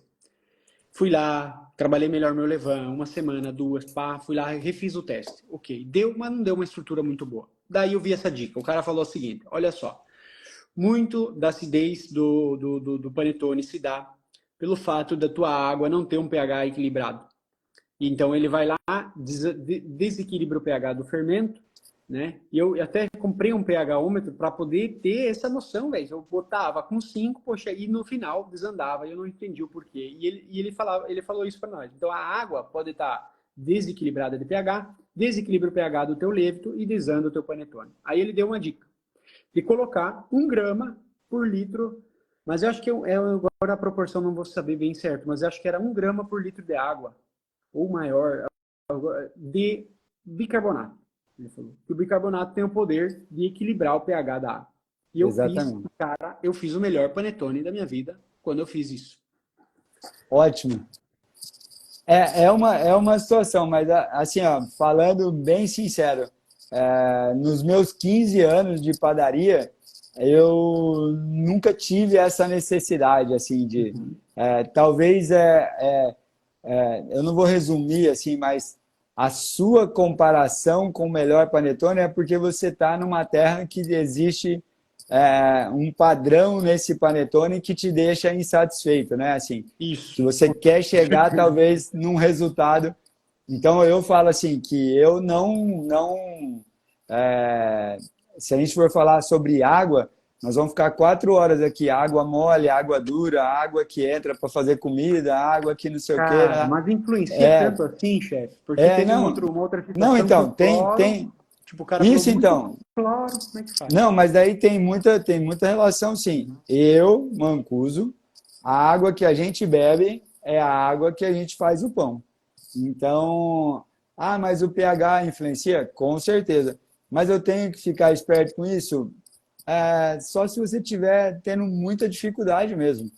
S1: Fui lá, trabalhei melhor meu levain, uma semana, duas, pá, fui lá, refiz o teste. Ok, deu, mas não deu uma estrutura muito boa. Daí eu vi essa dica. O cara falou o seguinte: olha só, muito da acidez do panetone se dá pelo fato da tua água não ter um pH equilibrado. Então ele vai lá, desequilibra o pH do fermento, né? E eu até comprei um pHômetro para poder ter essa noção, velho. Eu botava com 5, poxa, e no final desandava, e eu não entendi o porquê. Ele falou isso para nós. Então a água pode estar desequilibrada de pH, desequilibra o pH do teu levito e desanda o teu panetone. Aí ele deu uma dica de colocar 1 grama por litro, mas eu acho que agora a proporção não vou saber bem certo, mas eu acho que era 1 grama por litro de água ou maior, de bicarbonato. Ele falou que o bicarbonato tem o poder de equilibrar o pH da água. E eu fiz,
S2: Exatamente.
S1: cara, eu fiz o melhor panetone da minha vida quando eu fiz isso.
S2: Ótimo. É uma situação, mas assim, ó, falando bem sincero, nos meus 15 anos de padaria, eu nunca tive essa necessidade, assim,
S1: Uhum.
S2: talvez, eu não vou resumir, assim, mas a sua comparação com o melhor panetone é porque você está numa terra que existe um padrão nesse panetone que te deixa insatisfeito, né? Assim, que
S1: Isso.
S2: você quer chegar talvez num resultado. Então eu falo assim que eu não se a gente for falar sobre água, nós vamos ficar 4 horas aqui, água mole, água dura, água que entra para fazer comida, água que não sei o que,
S1: Cara,
S2: né?
S1: mas influencia
S2: É,
S1: tanto assim, chefe? Porque teve
S2: não,
S1: uma outra
S2: não,
S1: situação que o
S2: então,
S1: cloro,
S2: tem,
S1: tipo, o cara falou
S2: isso
S1: muito
S2: então,
S1: cloro, como é que faz?
S2: não, mas daí tem muita relação, sim. Eu, Mancuso, a água que a gente bebe é a água que a gente faz o pão. Então, mas o pH influencia? Com certeza. Mas eu tenho que ficar esperto com isso? Só se você estiver tendo muita dificuldade mesmo.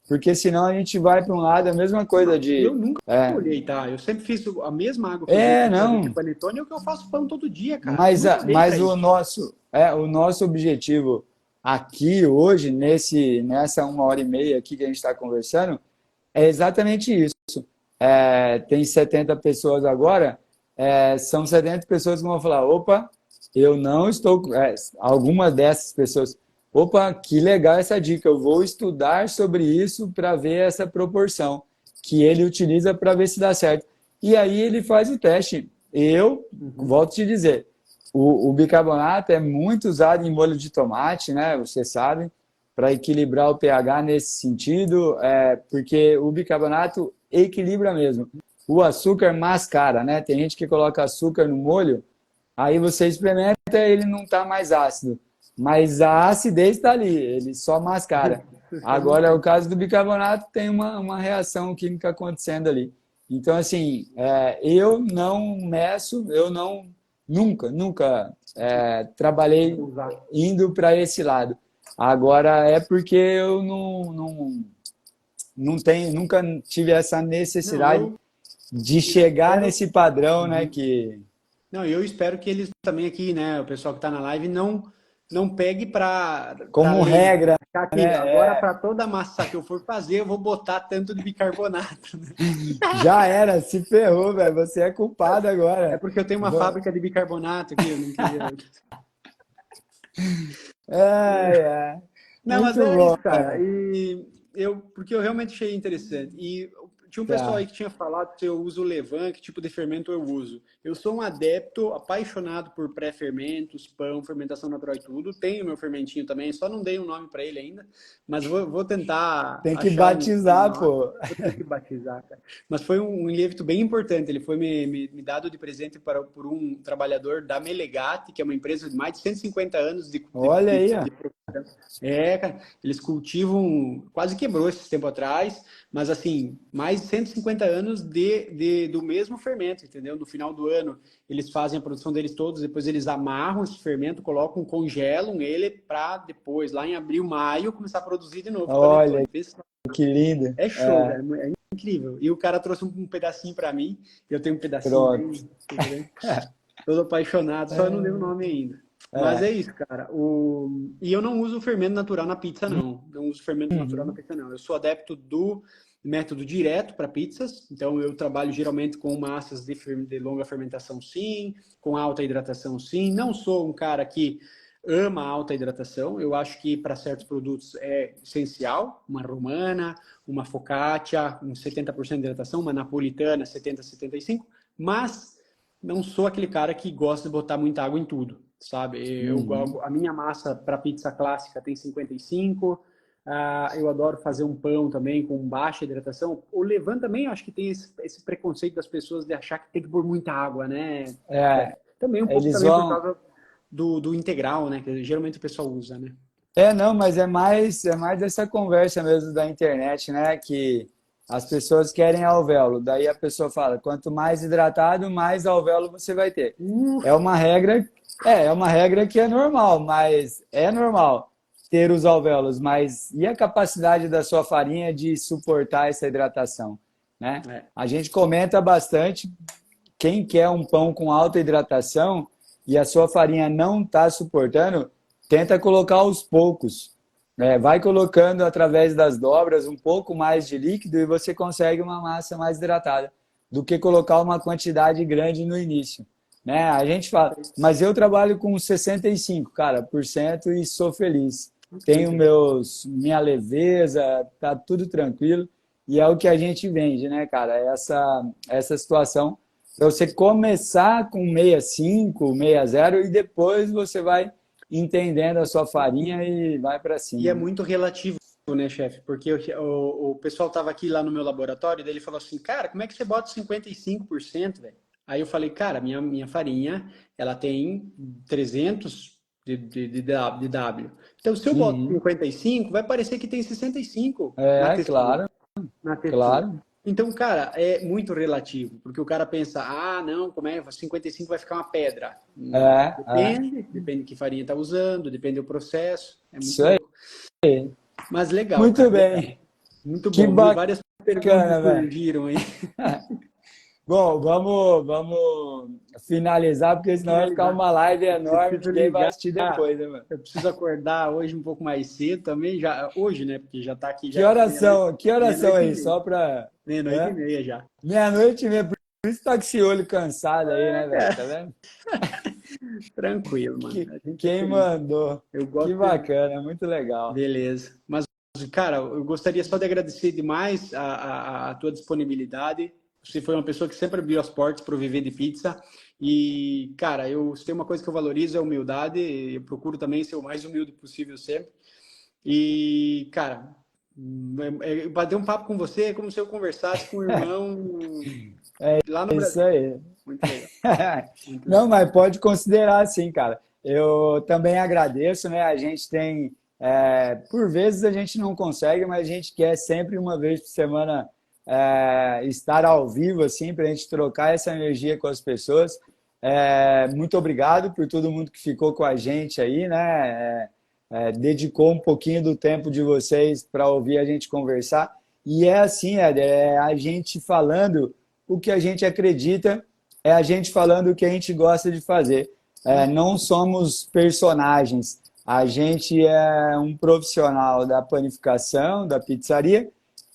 S2: Porque senão a gente vai para um lado, a mesma coisa
S1: Não, eu
S2: de.
S1: nunca
S2: É,
S1: olhei, tá? Eu sempre fiz a mesma água que eu uso para fazer
S2: não.
S1: panetone, é o que eu faço pão todo dia, cara. Eu
S2: Mas,
S1: nunca olhei para
S2: o
S1: isso.
S2: nosso objetivo aqui hoje, nessa 1 hora e meia aqui que a gente está conversando, é exatamente isso. Tem 70 pessoas agora, são 70 pessoas que vão falar: opa, eu não estou. Algumas dessas pessoas, opa, que legal essa dica, eu vou estudar sobre isso para ver essa proporção que ele utiliza para ver se dá certo. E aí ele faz o teste. Eu
S1: Uhum.
S2: volto a te dizer, o bicarbonato é muito usado em molho de tomate, né? Você sabe, para equilibrar o pH nesse sentido, porque o bicarbonato equilibra mesmo. O açúcar mascara, né? Tem gente que coloca açúcar no molho, aí você experimenta, ele não está mais ácido, mas a acidez está ali, ele só mascara.
S1: Só
S2: Agora, o
S1: mantém.
S2: caso do bicarbonato tem uma reação química acontecendo ali. Então, assim, eu não meço, eu não nunca trabalhei
S1: Usar.
S2: indo para esse lado. Agora é porque eu não tenho, nunca tive essa
S1: Não,
S2: necessidade
S1: eu
S2: de chegar
S1: espero.
S2: nesse padrão, né?
S1: Uhum.
S2: Que
S1: Não, eu espero que eles também aqui, né, o pessoal que está na live, não pegue para
S2: como
S1: lei.
S2: regra,
S1: Achar que agora,
S2: né?
S1: para toda massa que eu for fazer, eu vou botar tanto de bicarbonato, né?
S2: Já era, se ferrou, velho. Você é culpado
S1: É
S2: agora.
S1: porque eu tenho uma
S2: Va-
S1: fábrica de bicarbonato aqui, eu não queria.
S2: É.
S1: Não, mas
S2: Muito
S1: é
S2: bom.
S1: isso, cara. Porque eu realmente achei interessante. E tinha um pessoal
S2: Tá.
S1: aí que tinha falado se eu uso levain, que tipo de fermento eu uso. Eu sou um adepto, apaixonado por pré-fermentos, pão, fermentação natural e tudo. Tenho meu fermentinho também, só não dei um nome para ele ainda, mas vou tentar
S2: Tem que
S1: achar um
S2: batizar,
S1: nome.
S2: pô.
S1: Vou ter que batizar, cara. Mas foi um invento bem importante. Ele foi me dado de presente por um trabalhador da Melegate, que é uma empresa de mais de 150 anos
S2: Olha aí, ó.
S1: de produção. É, cara, eles cultivam, quase quebrou esse tempo atrás, mas assim, mais de 150 anos do mesmo fermento, entendeu? No final do ano, eles fazem a produção deles todos, depois eles amarram esse fermento, colocam, congelam ele para depois, lá em abril, maio, começar a produzir de novo
S2: Olha
S1: panetone. Pensa,
S2: que lindo.
S1: é show,
S2: É,
S1: cara, é incrível. E o cara trouxe um pedacinho para mim, eu tenho um pedacinho
S2: pronto.
S1: bem, todo apaixonado, só eu não dei o nome ainda. Mas é
S2: É.
S1: isso, cara. E eu não uso fermento natural na pizza, não. Não uso fermento natural na
S2: Uhum.
S1: pizza, não. Eu sou adepto do método direto para pizzas. Então, eu trabalho geralmente com massas de longa fermentação, sim. Com alta hidratação, sim. Não sou um cara que ama alta hidratação. Eu acho que para certos produtos é essencial. Uma romana, uma focaccia, um 70% de hidratação. Uma napolitana, 70, 75. Mas não sou aquele cara que gosta de botar muita água em tudo, sabe?
S2: Uhum.
S1: A minha massa para pizza clássica tem 55. Eu adoro fazer um pão também com baixa hidratação. O levain também acho que tem esse preconceito das pessoas de achar que tem que pôr muita água, né,
S2: É,
S1: chefe? Também um pouco
S2: eles
S1: também por
S2: vão.
S1: causa do integral, né? Que geralmente o pessoal usa, né?
S2: Não, mas é mais essa conversa mesmo da internet, né? Que as pessoas querem alvéolo. Daí a pessoa fala, quanto mais hidratado, mais alvéolo você vai ter. É uma regra, é uma regra que é normal, mas é normal ter os alvéolos, mas e a capacidade da sua farinha de suportar essa hidratação, né?
S1: É.
S2: A gente comenta bastante, quem quer um pão com alta hidratação e a sua farinha não está suportando, tenta colocar aos poucos. Vai colocando através das dobras um pouco mais de líquido e você consegue uma massa mais hidratada do que colocar uma quantidade grande no início. Né? A gente fala, mas eu trabalho com 65, cara, por cento e sou feliz. Tenho
S1: Muito bem.
S2: minha leveza, tá tudo tranquilo e é o que a gente vende, né, cara? Essa situação para você começar com 65, 60 e depois você vai entendendo a sua farinha e vai para
S1: E é
S2: cima.
S1: muito relativo, né, chefe? Porque o pessoal estava aqui lá no meu laboratório, daí ele falou assim, cara, como é que você bota 55%, velho? Aí eu falei, cara, minha farinha, ela tem 300 de W. Então, se eu boto
S2: Uhum.
S1: 55, vai parecer que tem 65 na textura.
S2: Claro,
S1: Na textura.
S2: claro.
S1: Então, cara, é muito relativo, porque o cara pensa, ah, não, como é, 55 vai ficar uma pedra.
S2: É.
S1: Depende de que farinha tá usando, depende do processo, é muito
S2: Isso aí.
S1: louco. Mas legal,
S2: Muito
S1: cara, legal.
S2: bem.
S1: Muito
S2: Que
S1: bom. Várias perguntas
S2: bacana, velho.
S1: surgiram aí.
S2: Bom, vamos finalizar, porque senão vai ficar
S1: Finalizar.
S2: uma live
S1: Eu
S2: enorme de
S1: preciso
S2: quem vai
S1: ligar.
S2: assistir depois, né, mano?
S1: Eu preciso acordar hoje um pouco mais cedo também, já hoje, né? Porque já tá aqui,
S2: Que
S1: já
S2: horas
S1: meia-noite,
S2: são? Que horas são
S1: meia-noite e
S2: aí?
S1: meia.
S2: Só para.
S1: Meia-noite e meia já.
S2: Meia-noite e meia. Por isso tá com esse olho cansado aí, né, velho? Tá vendo?
S1: Tranquilo, mano. A gente é
S2: Quem
S1: feliz.
S2: mandou?
S1: Eu
S2: Que
S1: gosto de...
S2: bacana, muito legal.
S1: Beleza. Mas, cara, eu gostaria só de agradecer demais a tua disponibilidade. Você foi uma pessoa que sempre abriu as portas para o Viver de Pizza. E, cara, se tem uma coisa que eu valorizo é a humildade. Eu procuro também ser o mais humilde possível sempre. E, cara, bater um papo com você é como se eu conversasse com um irmão lá no
S2: Isso
S1: Brasil.
S2: aí.
S1: Muito legal, muito
S2: Não,
S1: legal.
S2: mas pode considerar assim, cara. Eu também agradeço, né? A gente tem, por vezes a gente não consegue, mas a gente quer sempre uma vez por semana estar ao vivo, assim, para a gente trocar essa energia com as pessoas. Muito obrigado por todo mundo que ficou com a gente aí, né? Dedicou um pouquinho do tempo de vocês para ouvir a gente conversar. E é assim, Éder, é a gente falando o que a gente acredita, é a gente falando o que a gente gosta de fazer. Não somos personagens, a gente é um profissional da panificação, da pizzaria,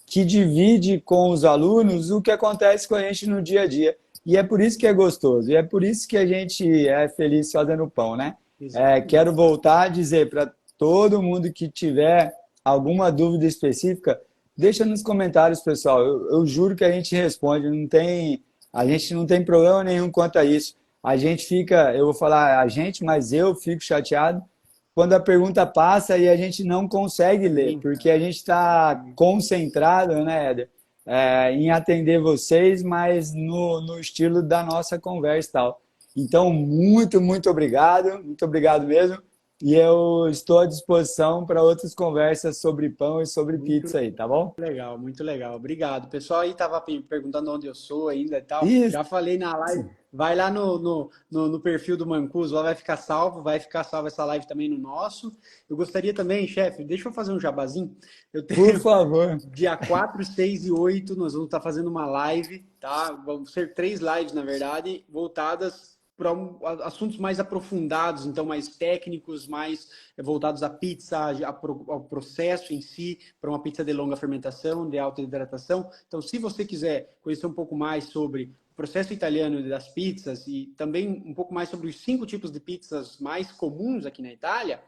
S2: que divide com os alunos o que acontece com a gente no dia a dia. E é por isso que é gostoso, e é por isso que a gente é feliz fazendo pão, né?
S1: Exatamente.
S2: Quero voltar a dizer para todo mundo que tiver alguma dúvida específica, deixa nos comentários, pessoal. Eu juro que a gente responde, a gente não tem problema nenhum quanto a isso. A gente fica, eu vou falar a gente, mas eu fico chateado quando a pergunta passa e a gente não consegue ler,
S1: Sim,
S2: porque
S1: cara.
S2: a gente está concentrado, né, Éder, em atender vocês, mas no estilo da nossa conversa e tal. Então, muito obrigado mesmo. E eu estou à disposição para outras conversas sobre pão e sobre
S1: Muito
S2: pizza aí, tá bom?
S1: legal, muito legal. Obrigado. O pessoal aí tava perguntando onde eu sou ainda e tal.
S2: Isso,
S1: Já falei na live. Vai lá no perfil do Mancuso, lá vai ficar salvo essa live também no nosso. Eu gostaria também, chefe, deixa eu fazer um jabazinho. Eu
S2: por
S1: tenho
S2: favor.
S1: dia 4, 6 e 8, nós vamos estar fazendo uma live, tá? Vamos ser 3 lives, na verdade, voltadas para assuntos mais aprofundados, então mais técnicos, mais voltados à pizza, ao processo em si, para uma pizza de longa fermentação, de alta hidratação. Então, se você quiser conhecer um pouco mais sobre o processo italiano das pizzas e também um pouco mais sobre os 5 tipos de pizzas mais comuns aqui na Itália,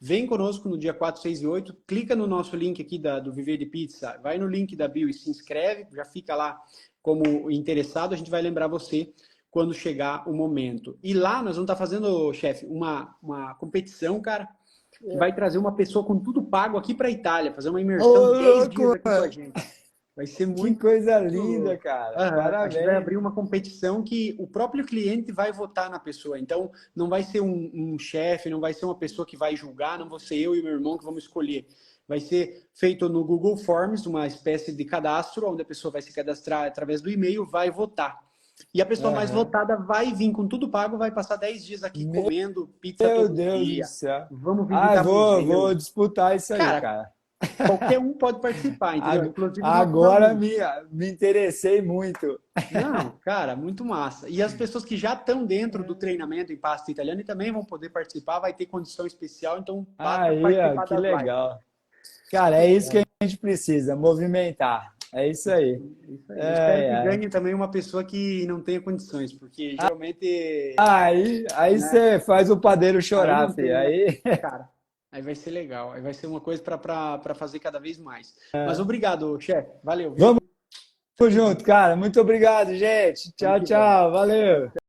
S1: vem conosco no dia 4, 6 e 8, clica no nosso link aqui do Viver de Pizza, vai no link da bio e se inscreve, já fica lá como interessado, a gente vai lembrar você quando chegar o momento. E lá nós vamos estar fazendo, chefe, uma competição, cara, que vai trazer uma pessoa com tudo pago aqui para a Itália, fazer uma
S2: Ô,
S1: imersão 10 dias
S2: louco,
S1: aqui com a gente. Vai ser
S2: que
S1: muito.
S2: coisa linda, cara.
S1: A gente vai
S2: Parabéns.
S1: abrir uma competição que o próprio cliente vai votar na pessoa. Então, não vai ser um chefe, não vai ser uma pessoa que vai julgar, não vou ser eu e meu irmão que vamos escolher. Vai ser feito no Google Forms, uma espécie de cadastro, onde a pessoa vai se cadastrar através do e-mail, vai votar. E a pessoa mais
S2: Aham.
S1: votada vai vir com tudo pago, vai passar 10 dias aqui comendo pizza
S2: Meu
S1: todo
S2: Deus do
S1: dia.
S2: céu.
S1: Vamos
S2: Ah,
S1: visitar
S2: vou
S1: museu.
S2: disputar isso aí,
S1: Cara,
S2: cara.
S1: qualquer um pode participar, entendeu? Inclusive os nossos
S2: Agora
S1: alunos.
S2: me interessei muito.
S1: Não, cara, muito massa. E as pessoas que já estão dentro do treinamento em pasta italiana e também vão poder participar, vai ter condição especial, então vá
S2: Aí, ó,
S1: participar
S2: que
S1: das lives.
S2: legal. Cara, é isso que a gente precisa, movimentar. É isso aí.
S1: Isso aí. Eu espero
S2: Ai,
S1: que
S2: ai.
S1: ganhe também uma pessoa que não tenha condições, porque geralmente,
S2: Aí
S1: né,
S2: você faz o padeiro
S1: aí
S2: chorar,
S1: não
S2: filho.
S1: tem, né?
S2: Aí,
S1: Cara, aí vai ser legal. Aí vai ser uma coisa para fazer cada vez mais. Mas obrigado, chefe. Valeu, viu?
S2: vamos junto, cara. Muito obrigado, gente.
S1: Vamos
S2: Tchau,
S1: que vamos.
S2: tchau. Valeu.